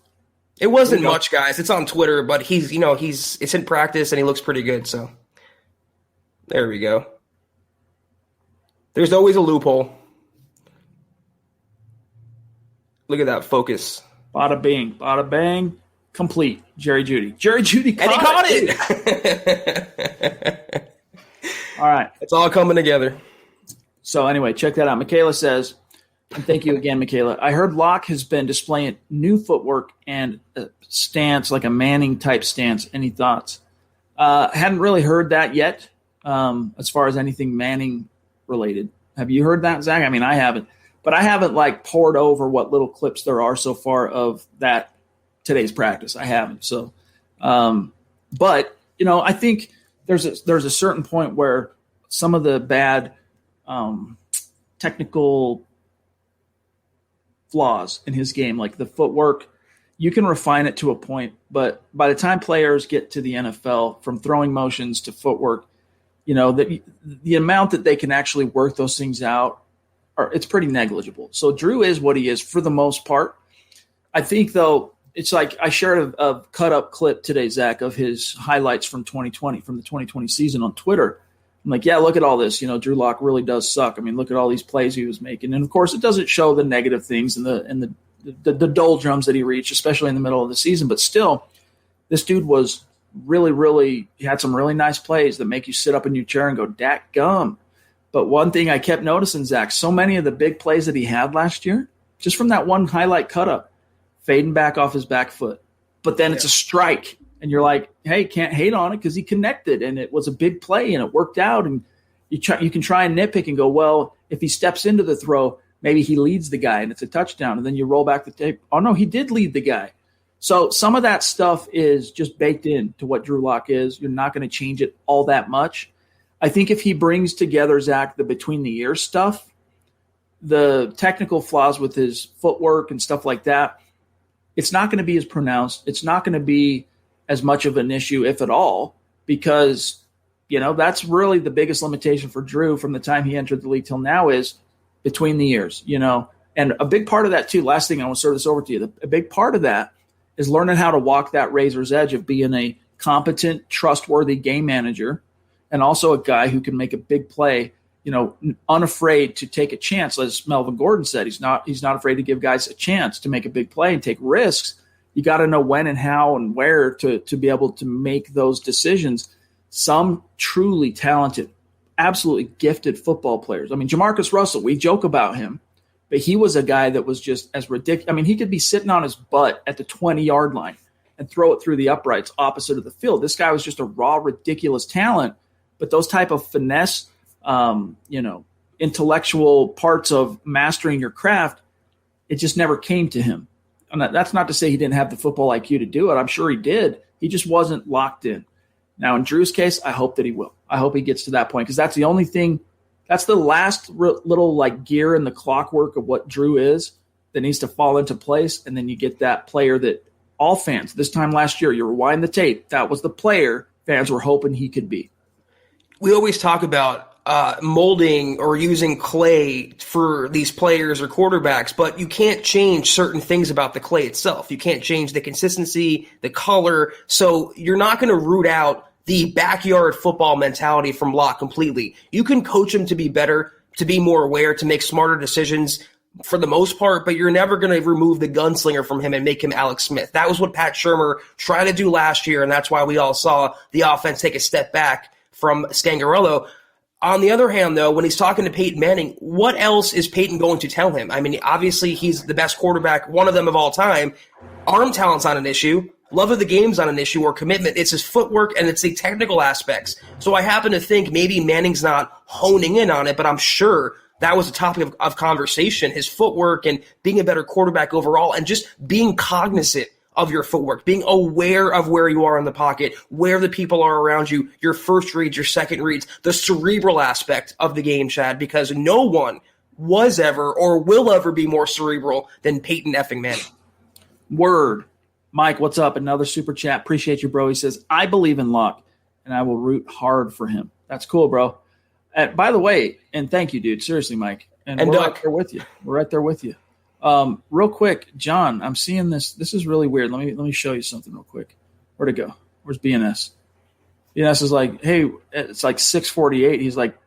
It wasn't much, guys. It's on Twitter, but it's in practice and he looks pretty good. So there we go. There's always a loophole. Look at that focus. Bada bing, bada bang, complete. Jerry Jeudy and he caught it. All right. It's all coming together. So anyway, check that out. Michaela says, and thank you again, Michaela. I heard Locke has been displaying new footwork and a stance, like a Manning type stance. Any thoughts? Hadn't really heard that yet. As far as anything Manning related. Have you heard that, Zach? I mean, I haven't, but I haven't like poured over what little clips there are so far of that today's practice. I haven't. So, but I think there's a certain point where some of the bad technical flaws in his game, like the footwork, you can refine it to a point, but by the time players get to the NFL, from throwing motions to footwork, the amount that they can actually work those things out, it's pretty negligible. So Drew is what he is for the most part. I think, though, it's like I shared a cut-up clip today, Zach, of his highlights from 2020, from the 2020 season on Twitter. I'm like, yeah, look at all this. Drew Lock really does suck. I mean, look at all these plays he was making. And, of course, it doesn't show the negative things and the doldrums that he reached, especially in the middle of the season. But still, this dude was – really, he had some really nice plays that make you sit up in your chair and go, "Dak gum." But one thing I kept noticing, Zach, so many of the big plays that he had last year, just from that one highlight cut up, fading back off his back foot. But then it's a strike, and you're like, hey, can't hate on it because he connected, and it was a big play, and it worked out. And you can try and nitpick and go, well, if he steps into the throw, maybe he leads the guy, and it's a touchdown. And then you roll back the tape. Oh, no, he did lead the guy. So some of that stuff is just baked into what Drew Lock is. You're not going to change it all that much. I think if he brings together, Zach, the between the ears stuff, the technical flaws with his footwork and stuff like that, it's not going to be as pronounced. It's not going to be as much of an issue, if at all, because, that's really the biggest limitation for Drew from the time he entered the league till now is between the ears, And a big part of that, too, last thing I want to serve this over to you, a big part of that is learning how to walk that razor's edge of being a competent, trustworthy game manager and also a guy who can make a big play, unafraid to take a chance. As Melvin Gordon said, he's not afraid to give guys a chance to make a big play and take risks. You got to know when and how and where to be able to make those decisions. Some truly talented, absolutely gifted football players. I mean, Jamarcus Russell, we joke about him. But he was a guy that was just as ridiculous. I mean, he could be sitting on his butt at the 20-yard line and throw it through the uprights opposite of the field. This guy was just a raw, ridiculous talent. But those type of finesse, intellectual parts of mastering your craft, it just never came to him. And that's not to say he didn't have the football IQ to do it. I'm sure he did. He just wasn't locked in. Now, in Drew's case, I hope that he will. I hope he gets to that point because that's the only thing. That's the last little like gear in the clockwork of what Drew is that needs to fall into place. And then you get that player that all fans, this time last year, you rewind the tape, that was the player fans were hoping he could be. We always talk about molding or using clay for these players or quarterbacks, but you can't change certain things about the clay itself. You can't change the consistency, the color. So you're not going to root out the backyard football mentality from Locke completely. You can coach him to be better, to be more aware, to make smarter decisions for the most part, but you're never going to remove the gunslinger from him and make him Alex Smith. That was what Pat Shurmur tried to do last year, and that's why we all saw the offense take a step back from Scangarello. On the other hand, though, when he's talking to Peyton Manning, what else is Peyton going to tell him? I mean, obviously he's the best quarterback, one of them of all time. Arm talent's not an issue. Love of the game's not an issue or commitment. It's his footwork and it's the technical aspects. So I happen to think maybe Manning's not honing in on it, but I'm sure that was a topic of conversation, his footwork and being a better quarterback overall and just being cognizant of your footwork, being aware of where you are in the pocket, where the people are around you, your first reads, your second reads, the cerebral aspect of the game, Chad, because no one was ever or will ever be more cerebral than Peyton effing Manning. Word. Mike, what's up? Another super chat. Appreciate you, bro. He says, I believe in Locke, and I will root hard for him. That's cool, bro. By the way, and thank you, dude. Seriously, Mike. And we're right there with you. We're right there with you. Real quick, John, I'm seeing this. This is really weird. Let me show you something real quick. Where'd it go? Where's BNS? BNS is like, hey, it's like 6:48. He's like,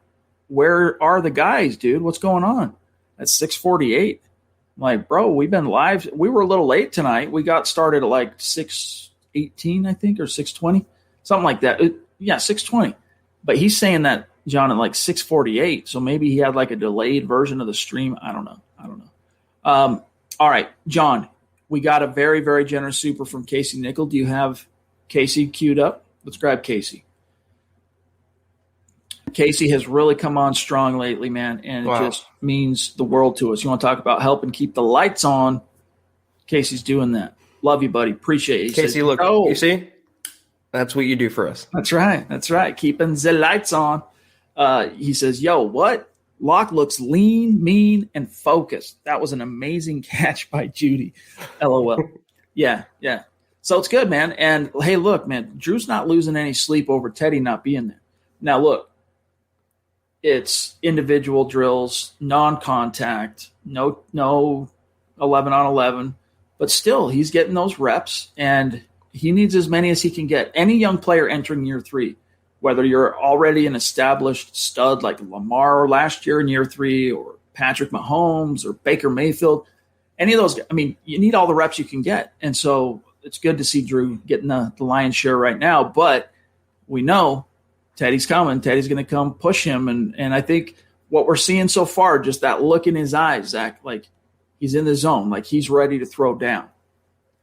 where are the guys, dude? What's going on? At 6:48. I'm like, bro, we've been live. We were a little late tonight. We got started at like 6:18, I think, or 6:20, something like that. 6:20. But he's saying that, John, at like 6:48. So maybe he had like a delayed version of the stream. I don't know. All right, John, we got a very, very generous super from Casey Nickel. Do you have Casey queued up? Let's grab Casey. Casey has really come on strong lately, man, and it just means the world to us. You want to talk about helping keep the lights on? Casey's doing that. Love you, buddy. Appreciate you. Casey, look, you see? That's what you do for us. That's right. Keeping the lights on. He says, yo, what? Locke looks lean, mean, and focused. That was an amazing catch by Judy. LOL. Yeah. So it's good, man. And, hey, look, man, Drew's not losing any sleep over Teddy not being there. Now, look, it's individual drills, non-contact, no 11 on 11. But still, he's getting those reps, and he needs as many as he can get. Any young player entering year 3, whether you're already an established stud like Lamar last year in year 3 or Patrick Mahomes or Baker Mayfield, any of those, I mean, you need all the reps you can get. And so it's good to see Drew getting the lion's share right now. But we know Teddy's coming. Teddy's going to come push him. And I think what we're seeing so far, just that look in his eyes, Zach, like he's in the zone, like he's ready to throw down.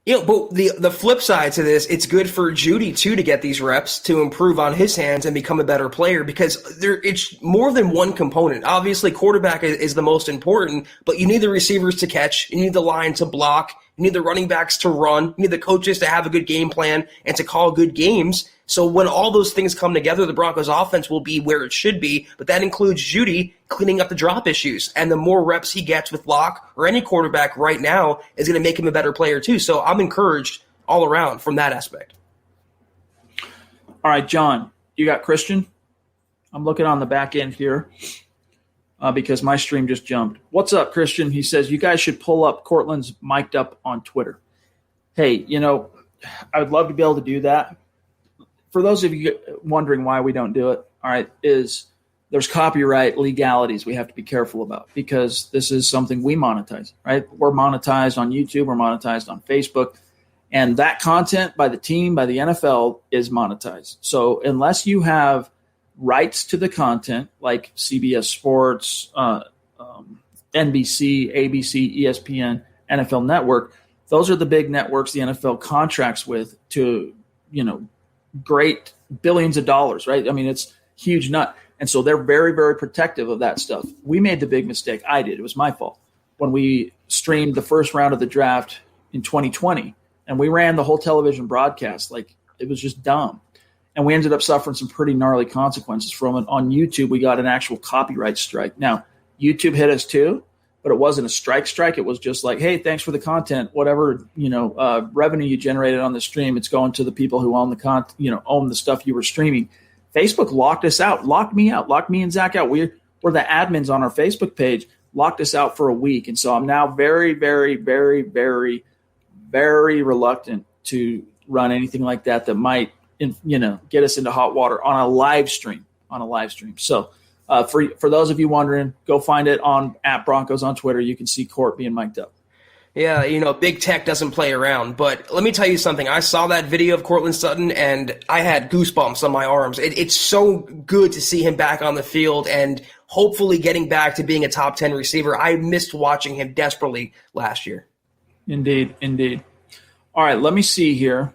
But the flip side to this, it's good for Judy, too, to get these reps to improve on his hands and become a better player because it's more than one component. Obviously, quarterback is the most important, but you need the receivers to catch. You need the line to block. You need the running backs to run. You need the coaches to have a good game plan and to call good games. So when all those things come together, the Broncos offense will be where it should be, but that includes Judy cleaning up the drop issues. And the more reps he gets with Locke or any quarterback right now is going to make him a better player too. So I'm encouraged all around from that aspect. All right, John, you got Christian? I'm looking on the back end here because my stream just jumped. What's up, Christian? He says, you guys should pull up Cortland's mic'd up on Twitter. Hey, I would love to be able to do that. For those of you wondering why we don't do it, all right, is there's copyright legalities we have to be careful about because this is something we monetize, right? We're monetized on YouTube. We're monetized on Facebook. And that content by the team, by the NFL, is monetized. So unless you have rights to the content like CBS Sports, NBC, ABC, ESPN, NFL Network, those are the big networks the NFL contracts with to, great billions of dollars, right? I mean, it's huge nut. And so they're very, very protective of that stuff. We made the big mistake. I did. It was my fault. When we streamed the first round of the draft in 2020 and we ran the whole television broadcast, like it was just dumb. And we ended up suffering some pretty gnarly consequences from it. On YouTube, we got an actual copyright strike. Now, YouTube hit us too, but it wasn't a strike. It was just like, hey, thanks for the content. Whatever, revenue you generated on the stream, it's going to the people who own the own the stuff you were streaming. Facebook locked us out, locked me and Zach out. We're the admins on our Facebook page, locked us out for a week. And so I'm now very, very, very, very, very reluctant to run anything like that might, get us into hot water on a live stream. So for those of you wondering, go find it on @Broncos on Twitter. You can see Court being mic'd up. Yeah, big tech doesn't play around. But let me tell you something. I saw that video of Courtland Sutton, and I had goosebumps on my arms. It's so good to see him back on the field and hopefully getting back to being a top 10 receiver. I missed watching him desperately last year. Indeed. All right, let me see here.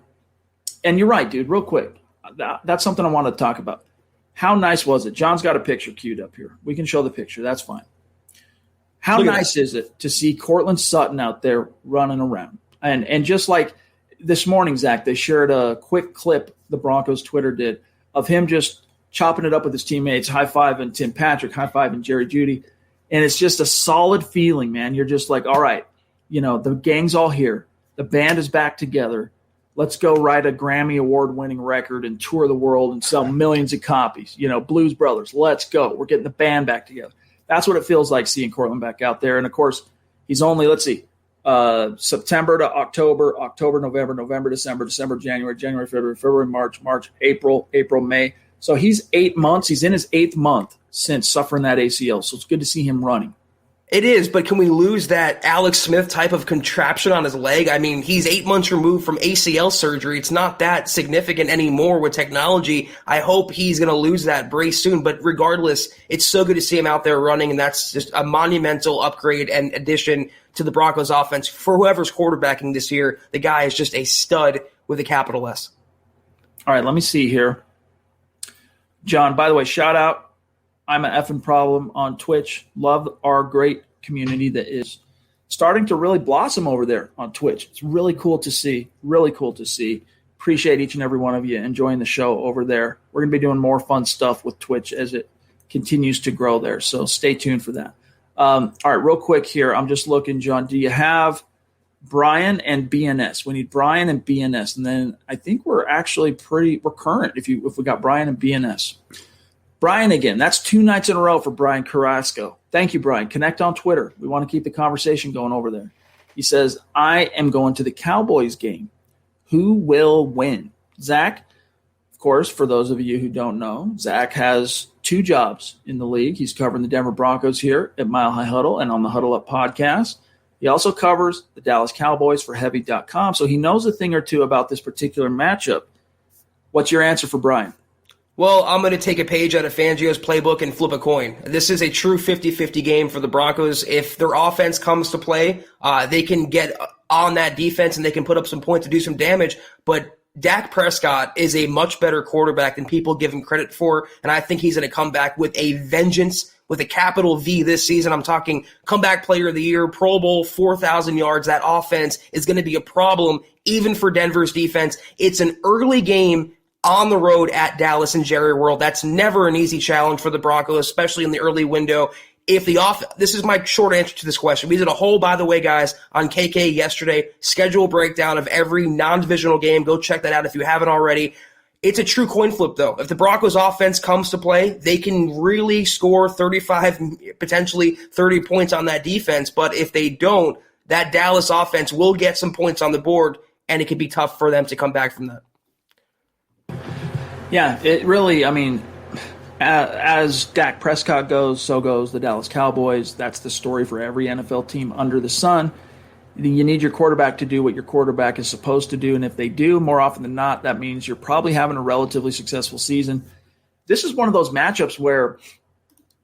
And you're right, dude, real quick. That's something I wanted to talk about. How nice was it? John's got a picture queued up here. We can show the picture. That's fine. How nice is it to see Courtland Sutton out there running around? And just like this morning, Zach, they shared a quick clip, the Broncos Twitter did, of him just chopping it up with his teammates, high-fiving Tim Patrick, high-fiving Jerry Jeudy. And it's just a solid feeling, man. You're just like, all right, the gang's all here. The band is back together. Let's go write a Grammy Award-winning record and tour the world and sell millions of copies. Blues Brothers, let's go. We're getting the band back together. That's what it feels like seeing Courtland back out there. And, of course, He's only, let's see, September to October, October, November, November, December, December, January, January, February, March, April, May. So he's 8 months. He's in his 8th month since suffering that ACL. So it's good to see him running. It is, but can we lose that Alex Smith type of contraption on his leg? I mean, he's 8 months removed from ACL surgery. It's not that significant anymore with technology. I hope he's going to lose that brace soon, but regardless, it's so good to see him out there running, and that's just a monumental upgrade and addition to the Broncos offense. For whoever's quarterbacking this year, the guy is just a stud with a capital S. All right, let me see here. John, by the way, shout out. I'm an effing problem on Twitch. Love our great community that is starting to really blossom over there on Twitch. It's really cool to see. Really cool to see. Appreciate each and every one of you enjoying the show over there. We're going to be doing more fun stuff with Twitch as it continues to grow there. So stay tuned for that. All right, real quick here. I'm just looking, John. Do you have Brian and BNS? We need Brian and BNS. And then I think we're actually we're current if we got Brian and BNS. Brian again. That's 2 nights in a row for Brian Carrasco. Thank you, Brian. Connect on Twitter. We want to keep the conversation going over there. He says, I am going to the Cowboys game. Who will win? Zach, of course, for those of you who don't know, Zach has 2 jobs in the league. He's covering the Denver Broncos here at Mile High Huddle and on the Huddle Up podcast. He also covers the Dallas Cowboys for Heavy.com, so he knows a thing or two about this particular matchup. What's your answer for Brian? Well, I'm going to take a page out of Fangio's playbook and flip a coin. This is a true 50-50 game for the Broncos. If their offense comes to play, they can get on that defense and they can put up some points to do some damage. But Dak Prescott is a much better quarterback than people give him credit for, and I think he's going to come back with a vengeance, with a capital V this season. I'm talking comeback player of the year, Pro Bowl, 4,000 yards. That offense is going to be a problem even for Denver's defense. It's an early game on the road at Dallas and Jerry World. That's never an easy challenge for the Broncos, especially in the early window. This is my short answer to this question. We did a whole, by the way, guys, on KK yesterday, schedule breakdown of every non-divisional game. Go check that out if you haven't already. It's a true coin flip, though. If the Broncos offense comes to play, they can really score 35, potentially 30 points on that defense. But if they don't, that Dallas offense will get some points on the board, and it could be tough for them to come back from that. Yeah, it really, I mean, as Dak Prescott goes, so goes the Dallas Cowboys. That's the story for every NFL team under the sun. You need your quarterback to do what your quarterback is supposed to do, and if they do, more often than not, that means you're probably having a relatively successful season. This is one of those matchups where,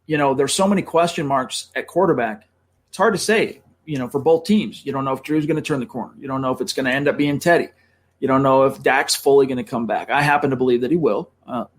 there's so many question marks at quarterback. It's hard to say, for both teams. You don't know if Drew's going to turn the corner. You don't know if it's going to end up being Teddy. You don't know if Dak's fully going to come back. I happen to believe that he will,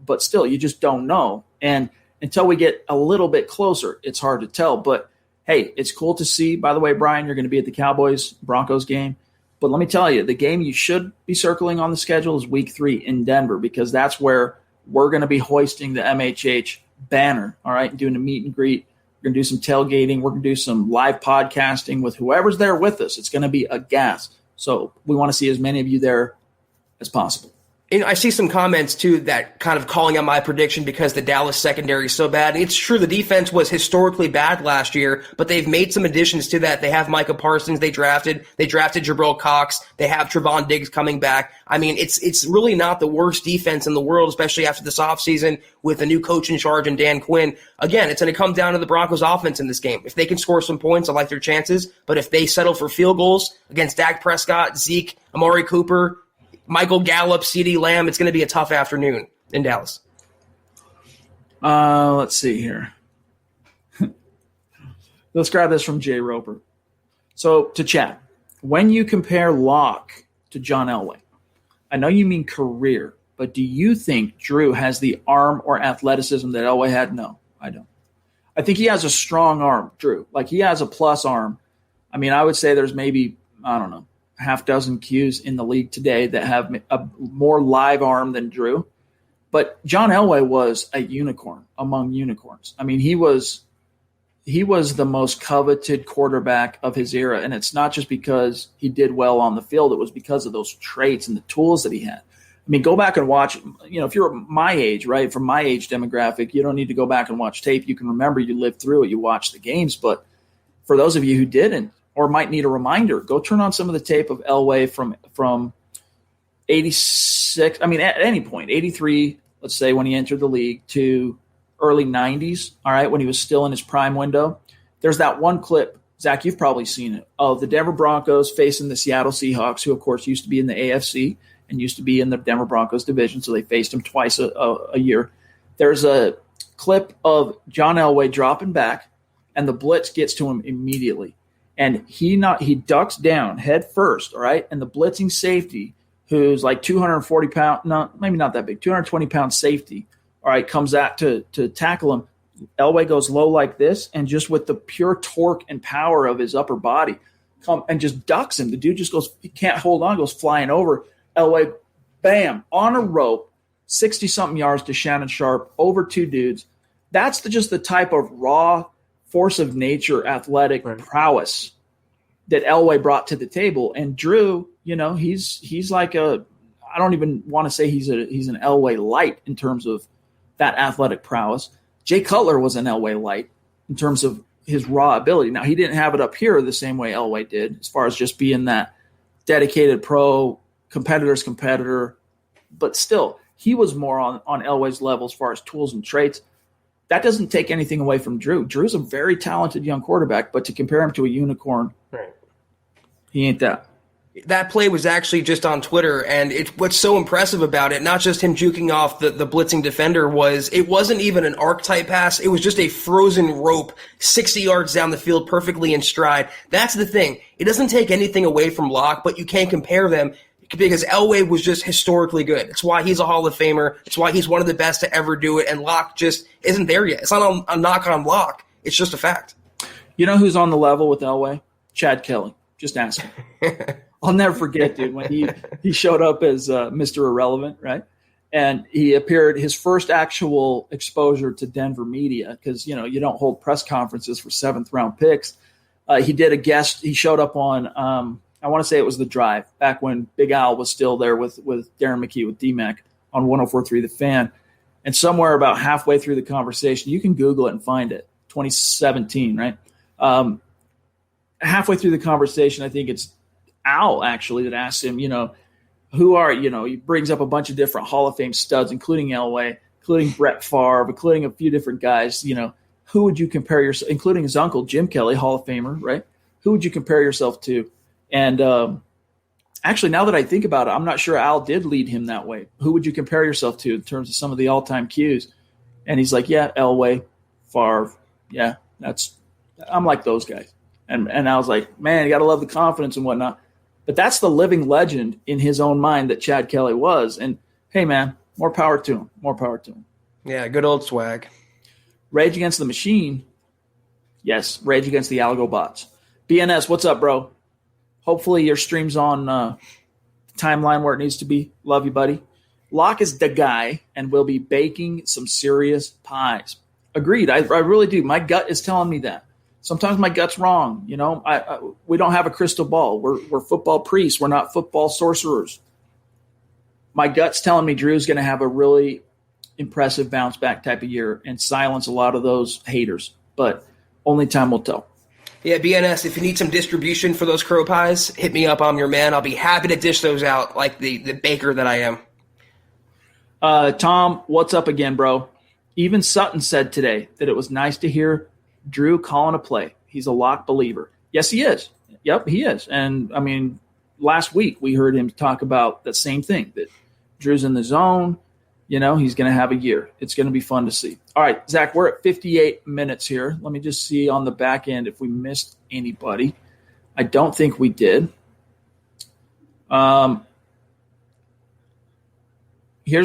but still, you just don't know. And until we get a little bit closer, it's hard to tell. But, hey, it's cool to see. By the way, Brian, you're going to be at the Cowboys-Broncos game. But let me tell you, the game you should be circling on the schedule is Week 3 in Denver, because that's where we're going to be hoisting the MHH banner, all right, and doing a meet and greet. We're going to do some tailgating. We're going to do some live podcasting with whoever's there with us. It's going to be a gas. So we want to see as many of you there as possible. And I see some comments, too, that kind of calling out my prediction because the Dallas secondary is so bad. And it's true, the defense was historically bad last year, but they've made some additions to that. They have Micah Parsons they drafted Jabril Cox. They have Trevon Diggs coming back. I mean, it's really not the worst defense in the world, especially after this offseason with a new coach in charge and Dan Quinn. Again, it's going to come down to the Broncos offense in this game. If they can score some points, I like their chances. But if they settle for field goals against Dak Prescott, Zeke, Amari Cooper, Michael Gallup, CeeDee Lamb, it's going to be a tough afternoon in Dallas. Let's see here. Let's grab this from Jay Roper. So, to chat, when you compare Locke to John Elway, I know you mean career, but do you think Drew has the arm or athleticism that Elway had? No, I don't. I think he has a strong arm, Drew. Like, he has a plus arm. I mean, I would say there's maybe, I don't know, half dozen Qs in the league today that have a more live arm than Drew. But John Elway was a unicorn among unicorns. I mean, he was the most coveted quarterback of his era, and it's not just because he did well on the field. It was because of those traits and the tools that he had. I mean, go back and watch, if you're my age, right, from my age demographic, you don't need to go back and watch tape. You can remember, you lived through it, you watched the games. But for those of you who didn't, or might need a reminder, go turn on some of the tape of Elway from 86. I mean, at any point, 83, let's say, when he entered the league, to early 90s, all right, when he was still in his prime window. There's that one clip, Zach, you've probably seen it, of the Denver Broncos facing the Seattle Seahawks, who, of course, used to be in the AFC and used to be in the Denver Broncos division, so they faced him twice a year. There's a clip of John Elway dropping back, and the blitz gets to him immediately. And he ducks down head first, all right, and the blitzing safety, who's like 240 pound, no, maybe not that big, 220 pound safety, all right, comes out to tackle him. Elway goes low like this, and just with the pure torque and power of his upper body, come and just ducks him. The dude just goes, he can't hold on, goes flying over. Elway, bam, on a rope, 60-something yards to Shannon Sharp, over two dudes. That's just the type of raw force of nature, athletic prowess that Elway brought to the table. And Drew, he's like I don't even want to say he's an Elway light in terms of that athletic prowess. Jay Cutler was an Elway light in terms of his raw ability. Now, he didn't have it up here the same way Elway did, as far as just being that dedicated pro, competitor's competitor. But still, he was more on Elway's level as far as tools and traits. That doesn't take anything away from Drew. Drew's a very talented young quarterback, but to compare him to a unicorn, he ain't that. That play was actually just on Twitter, and what's so impressive about it, not just him juking off the blitzing defender, it wasn't even an arc-type pass. It was just a frozen rope 60 yards down the field, perfectly in stride. That's the thing. It doesn't take anything away from Locke, but you can't compare them because Elway was just historically good. It's why he's a Hall of Famer. It's why he's one of the best to ever do it, and Locke just isn't there yet. It's not a knock on Locke. It's just a fact. You know who's on the level with Elway? Chad Kelly. Just ask him. I'll never forget, dude, when he showed up as Mr. Irrelevant, right? And he appeared his first actual exposure to Denver media, because, you don't hold press conferences for seventh-round picks. He did a guest. He showed up on, I want to say it was The Drive, back when Big Al was still there with Darren McKee, with D-Mac, on 104.3 The Fan. And somewhere about halfway through the conversation, you can Google it and find it, 2017, right? Halfway through the conversation, I think it's Al, actually, that asks him, who are, he brings up a bunch of different Hall of Fame studs, including Elway, including Brett Favre, including a few different guys, who would you compare yourself, including his uncle, Jim Kelly, Hall of Famer, right? Who would you compare yourself to? And actually, now that I think about it, I'm not sure Al did lead him that way. Who would you compare yourself to in terms of some of the all-time cues? And he's like, yeah, Elway, Favre. Yeah, I'm like those guys. And I was like, man, you got to love the confidence and whatnot. But that's the living legend in his own mind that Chad Kelly was. And, hey, man, more power to him. More power to him. Yeah, good old swag. Rage Against the Machine. Yes, Rage Against the Algo Bots. BNS, what's up, bro? Hopefully your stream's on the timeline where it needs to be. Love you, buddy. Locke is the guy, and we'll be baking some serious pies. Agreed. I really do. My gut is telling me that. Sometimes my gut's wrong. We don't have a crystal ball. We're football priests. We're not football sorcerers. My gut's telling me Drew's going to have a really impressive bounce back type of year and silence a lot of those haters. But only time will tell. Yeah, BNS, if you need some distribution for those crow pies, hit me up. I'm your man. I'll be happy to dish those out like the baker that I am. Tom, what's up again, bro? Even Sutton said today that it was nice to hear Drew calling a play. He's a Locke believer. Yes, he is. Yep, he is. And, I mean, last week we heard him talk about that same thing, that Drew's in the zone. He's going to have a year. It's going to be fun to see. All right, Zach, we're at 58 minutes here. Let me just see on the back end if we missed anybody. I don't think we did. Here's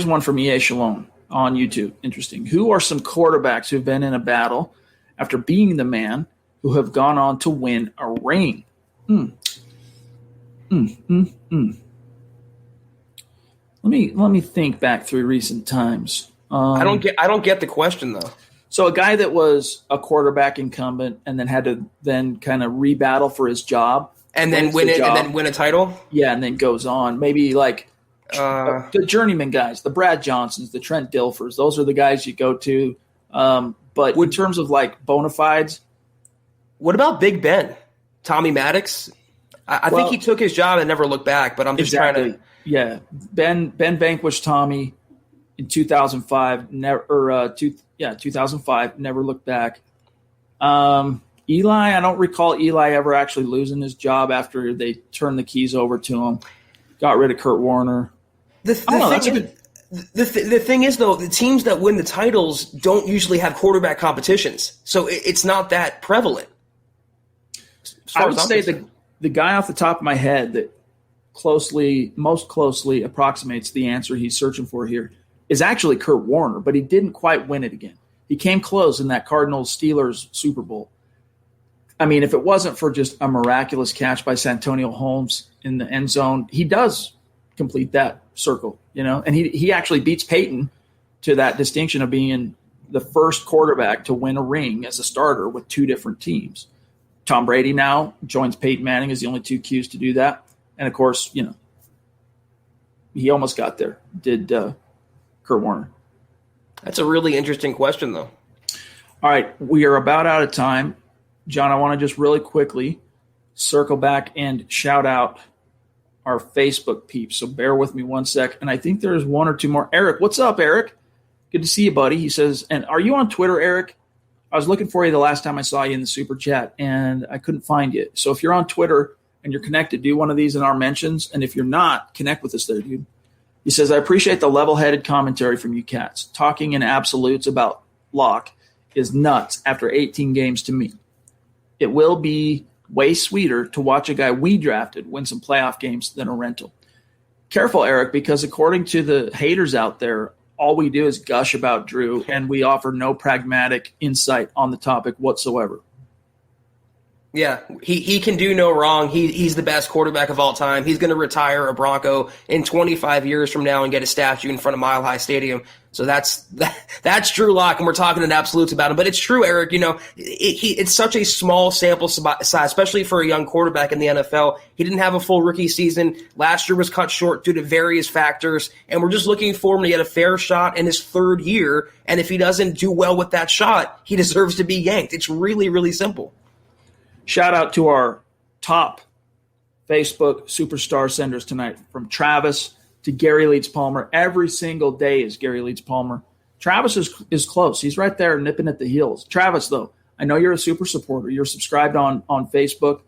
one from EA Shalom on YouTube. Interesting. Who are some quarterbacks who've been in a battle after being the man who have gone on to win a ring? Let me think back through recent times. I don't get the question though. So a guy that was a quarterback incumbent and then had to then kind of rebattle for his job and then win it and then win a title. Yeah, and then goes on. Maybe like the journeyman guys, the Brad Johnsons, the Trent Dilfers. Those are the guys you go to. But in terms of like bona fides, what about Big Ben? Tommy Maddox. I think he took his job and never looked back, but I'm just trying to. Yeah. Ben vanquished Tommy in 2005. 2005. Never looked back. Eli, I don't recall Eli ever actually losing his job after they turned the keys over to him. Got rid of Kurt Warner. The thing is, though, the teams that win the titles don't usually have quarterback competitions, so it's not that prevalent. I would say the guy off the top of my head that most closely approximates the answer he's searching for here is actually Kurt Warner, but he didn't quite win it again. He came close in that Cardinals-Steelers Super Bowl. I mean, if it wasn't for just a miraculous catch by Santonio Holmes in the end zone, he does complete that circle, and he actually beats Paton to that distinction of being the first quarterback to win a ring as a starter with two different teams. Tom Brady now joins Peyton Manning as the only two Qs to do that. And of course, he almost got there, did Kurt Warner. That's a really interesting question, though. All right, we are about out of time. John, I want to just really quickly circle back and shout out our Facebook peeps. So bear with me one sec. And I think there's one or two more. Eric, what's up, Eric? Good to see you, buddy. He says, and are you on Twitter, Eric? I was looking for you the last time I saw you in the super chat, and I couldn't find you. So if you're on Twitter and you're connected, do one of these in our mentions. And if you're not, connect with us there, dude. He says, I appreciate the level-headed commentary from you cats. Talking in absolutes about Locke is nuts after 18 games to me. It will be way sweeter to watch a guy we drafted win some playoff games than a rental. Careful, Eric, because according to the haters out there, all we do is gush about Drew, and we offer no pragmatic insight on the topic whatsoever. Yeah, he can do no wrong. He's the best quarterback of all time. He's going to retire a Bronco in 25 years from now and get a statue in front of Mile High Stadium. So that's Drew Lock, and we're talking in absolutes about him. But it's true, Eric. It's such a small sample size, especially for a young quarterback in the NFL. He didn't have a full rookie season. Last year was cut short due to various factors, and we're just looking for him to get a fair shot in his third year. And if he doesn't do well with that shot, he deserves to be yanked. It's really, really simple. Shout out to our top Facebook superstar senders tonight, from Travis to Gary Leeds Palmer. Every single day is Gary Leeds Palmer. Travis is close. He's right there nipping at the heels. Travis, though, I know you're a super supporter. You're subscribed on Facebook.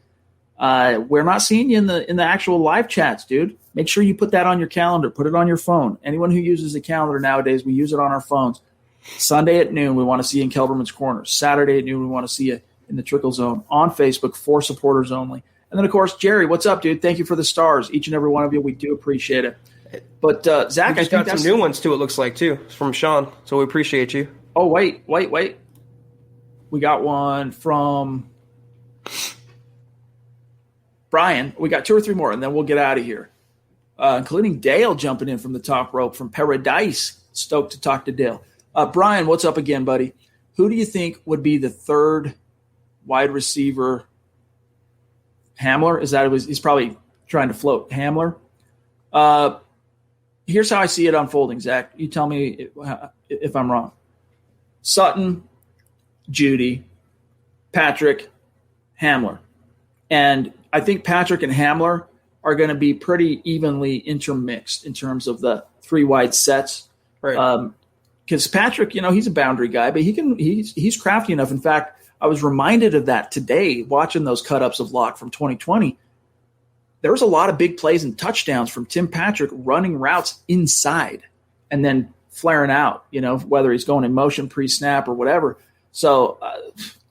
We're not seeing you in the actual live chats, dude. Make sure you put that on your calendar. Put it on your phone. Anyone who uses a calendar nowadays, we use it on our phones. Sunday at noon, we want to see you in Kelberman's Corner. Saturday at noon, we want to see you in the Trickle Zone on Facebook for supporters only. And then, of course, Jerry, what's up, dude? Thank you for the stars, each and every one of you. We do appreciate it. But, Zach, I think got some new ones, too, it looks like, too. It's from Sean, so we appreciate you. Oh, wait. We got one from Brian. We got two or three more, and then we'll get out of here, including Dale jumping in from the top rope from Paradise. Stoked to talk to Dale. Brian, what's up again, buddy? Who do you think would be the third wide receiver? Hamler? He's probably trying to float. Hamler? Here's how I see it unfolding, Zach. You tell me if I'm wrong. Sutton, Judy, Patrick, Hamler. And I think Patrick and Hamler are going to be pretty evenly intermixed in terms of the three wide sets. Right. Because Patrick, he's a boundary guy, but he's crafty enough. In fact, I was reminded of that today watching those cut-ups of Locke from 2020. There was a lot of big plays and touchdowns from Tim Patrick running routes inside and then flaring out, whether he's going in motion pre-snap or whatever. So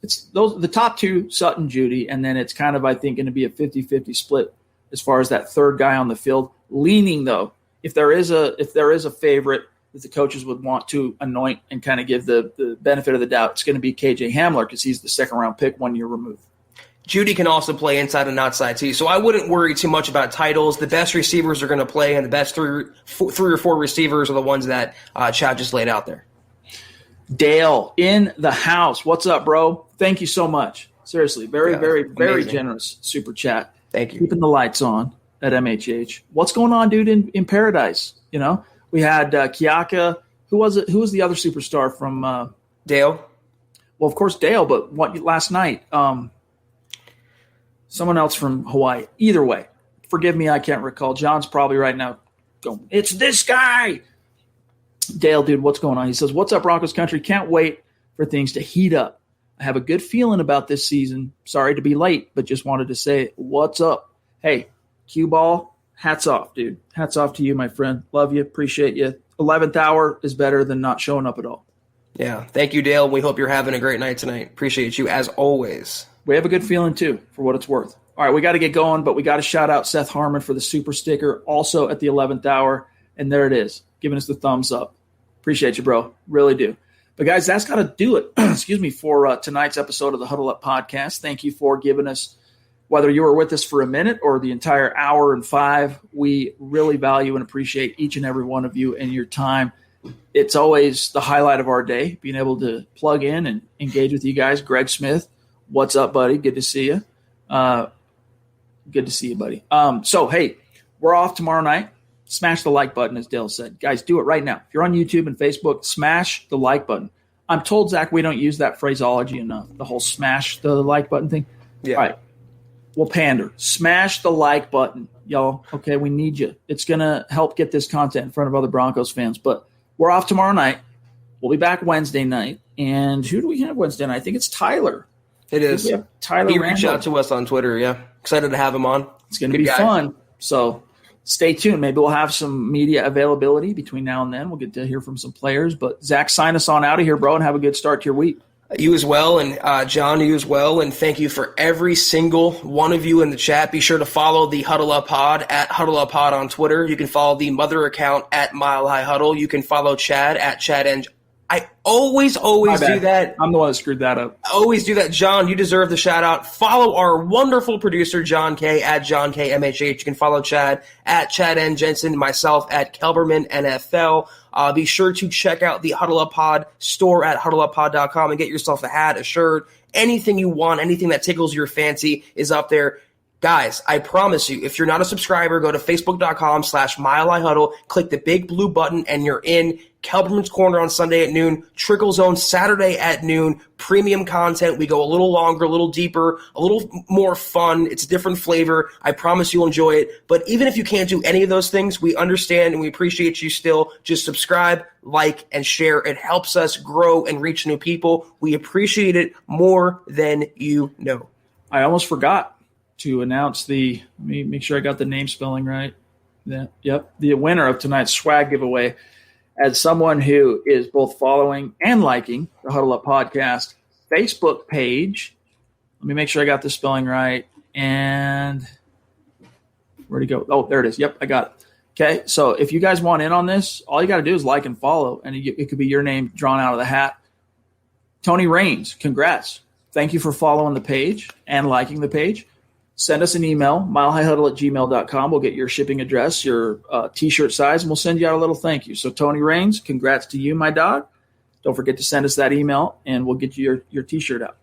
it's the top two, Sutton, Judy, and then it's kind of, I think, going to be a 50-50 split as far as that third guy on the field. Leaning, though, if there is a favorite that the coaches would want to anoint and kind of give the benefit of the doubt, it's going to be KJ Hamler because he's the second-round pick 1 year removed. Judy can also play inside and outside, too, so I wouldn't worry too much about titles. The best receivers are going to play, and the best three or four receivers are the ones that Chad just laid out there. Dale in the house. What's up, bro? Thank you so much. Seriously, very generous super chat. Thank you. Keeping the lights on at MHH. What's going on, dude, in Paradise? We had Kiaka. Who was it? Who was the other superstar from Dale? Well, of course, Dale, but last night? someone else from Hawaii. Either way, forgive me, I can't recall. John's probably right now going, it's this guy. Dale, dude, what's going on? He says, what's up, Broncos country? Can't wait for things to heat up. I have a good feeling about this season. Sorry to be late, but just wanted to say what's up. Hey, cue ball, hats off, dude. Hats off to you, my friend. Love you, appreciate you. 11th hour is better than not showing up at all. Yeah, thank you, Dale. We hope you're having a great night tonight. Appreciate you, as always. We have a good feeling, too, for what it's worth. All right, we got to get going, but we got to shout out Seth Harmon for the super sticker, also at the 11th hour. And there it is, giving us the thumbs up. Appreciate you, bro. Really do. But, guys, that's got to do it, for tonight's episode of the Huddle Up Podcast. Thank you for giving us, whether you were with us for a minute or the entire hour and 5, we really value and appreciate each and every one of you and your time. It's always the highlight of our day, being able to plug in and engage with you guys. Greg Smith, what's up, buddy? Good to see you. Good to see you, buddy. So, hey, we're off tomorrow night. Smash the like button, as Dale said. Guys, do it right now. If you're on YouTube and Facebook, smash the like button. I'm told, Zach, we don't use that phraseology enough, the whole smash the like button thing. Yeah. All right. We'll pander. Smash the like button, y'all. Okay, we need you. It's going to help get this content in front of other Broncos fans. But we're off tomorrow night. We'll be back Wednesday night. And who do we have Wednesday night? I think it's Tyler. It is. We have Tyler He Randall. reached out to us on Twitter, yeah. Excited to have him on. It's going to be fun. So stay tuned. Maybe we'll have some media availability between now and then. We'll get to hear from some players. But, Zach, sign us on out of here, bro, and have a good start to your week. You as well, and John, you as well, and thank you for every single one of you in the chat. Be sure to follow the Huddle Up Pod at Huddle Up Pod on Twitter. You can follow the Mother account at Mile High Huddle. You can follow Chad at Chad and I always do that. I'm the one that screwed that up. I always do that. John, you deserve the shout out. Follow our wonderful producer, John K, at John K MHH. You can follow Chad at Chad N. Jensen, myself at Kelberman NFL. Be sure to check out the Huddle Up Pod store at huddleuppod.com and get yourself a hat, a shirt, anything you want, anything that tickles your fancy is up there. Guys, I promise you, if you're not a subscriber, go to facebook.com/milehighhuddle, click the big blue button, and you're in. Kelberman's Corner on Sunday at noon, Trickle Zone Saturday at noon, premium content. We go a little longer, a little deeper, a little more fun. It's a different flavor. I promise you'll enjoy it. But even if you can't do any of those things, we understand and we appreciate you still. Just subscribe, like, and share. It helps us grow and reach new people. We appreciate it more than you know. I almost forgot to announce let me make sure I got the name spelling right. The winner of tonight's swag giveaway. As someone who is both following and liking the Huddle Up Podcast Facebook page, let me make sure I got the spelling right. And where'd it go? Oh, there it is. Yep, I got it. Okay, so if you guys want in on this, all you got to do is like and follow, and it could be your name drawn out of the hat. Tony Raines, congrats. Thank you for following the page and liking the page. Send us an email, milehighhuddle@gmail.com. We'll get your shipping address, your T-shirt size, and we'll send you out a little thank you. So, Tony Raines, congrats to you, my dog. Don't forget to send us that email, and we'll get you your T-shirt out.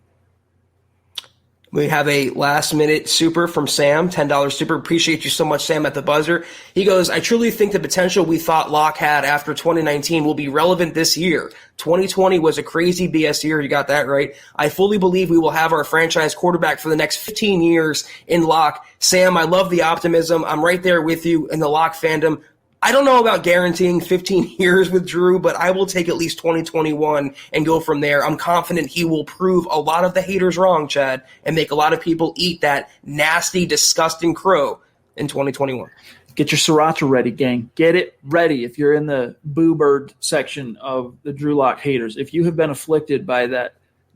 We have a last-minute super from Sam, $10 super. Appreciate you so much, Sam, at the buzzer. He goes, I truly think the potential we thought Locke had after 2019 will be relevant this year. 2020 was a crazy BS year. You got that right. I fully believe we will have our franchise quarterback for the next 15 years in Locke. Sam, I love the optimism. I'm right there with you in the Locke fandom. I don't know about guaranteeing 15 years with Drew, but I will take at least 2021 and go from there. I'm confident he will prove a lot of the haters wrong, Chad, and make a lot of people eat that nasty, disgusting crow in 2021. Get your sriracha ready, gang. Get it ready if you're in the Boo Bird section of the Drew Lock haters. If you have been afflicted by that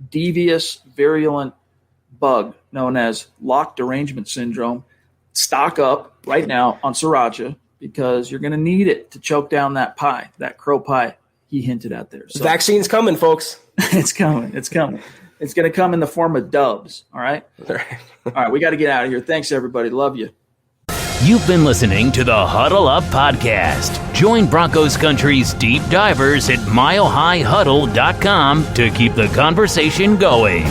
devious, virulent bug known as Lock derangement syndrome, stock up right now on sriracha, because you're going to need it to choke down that pie, that crow pie he hinted at there. So, vaccine's coming, folks. It's coming. It's coming. It's going to come in the form of dubs, all right? All right, we got to get out of here. Thanks, everybody. Love you. You've been listening to the Huddle Up Podcast. Join Broncos Country's deep divers at milehighhuddle.com to keep the conversation going.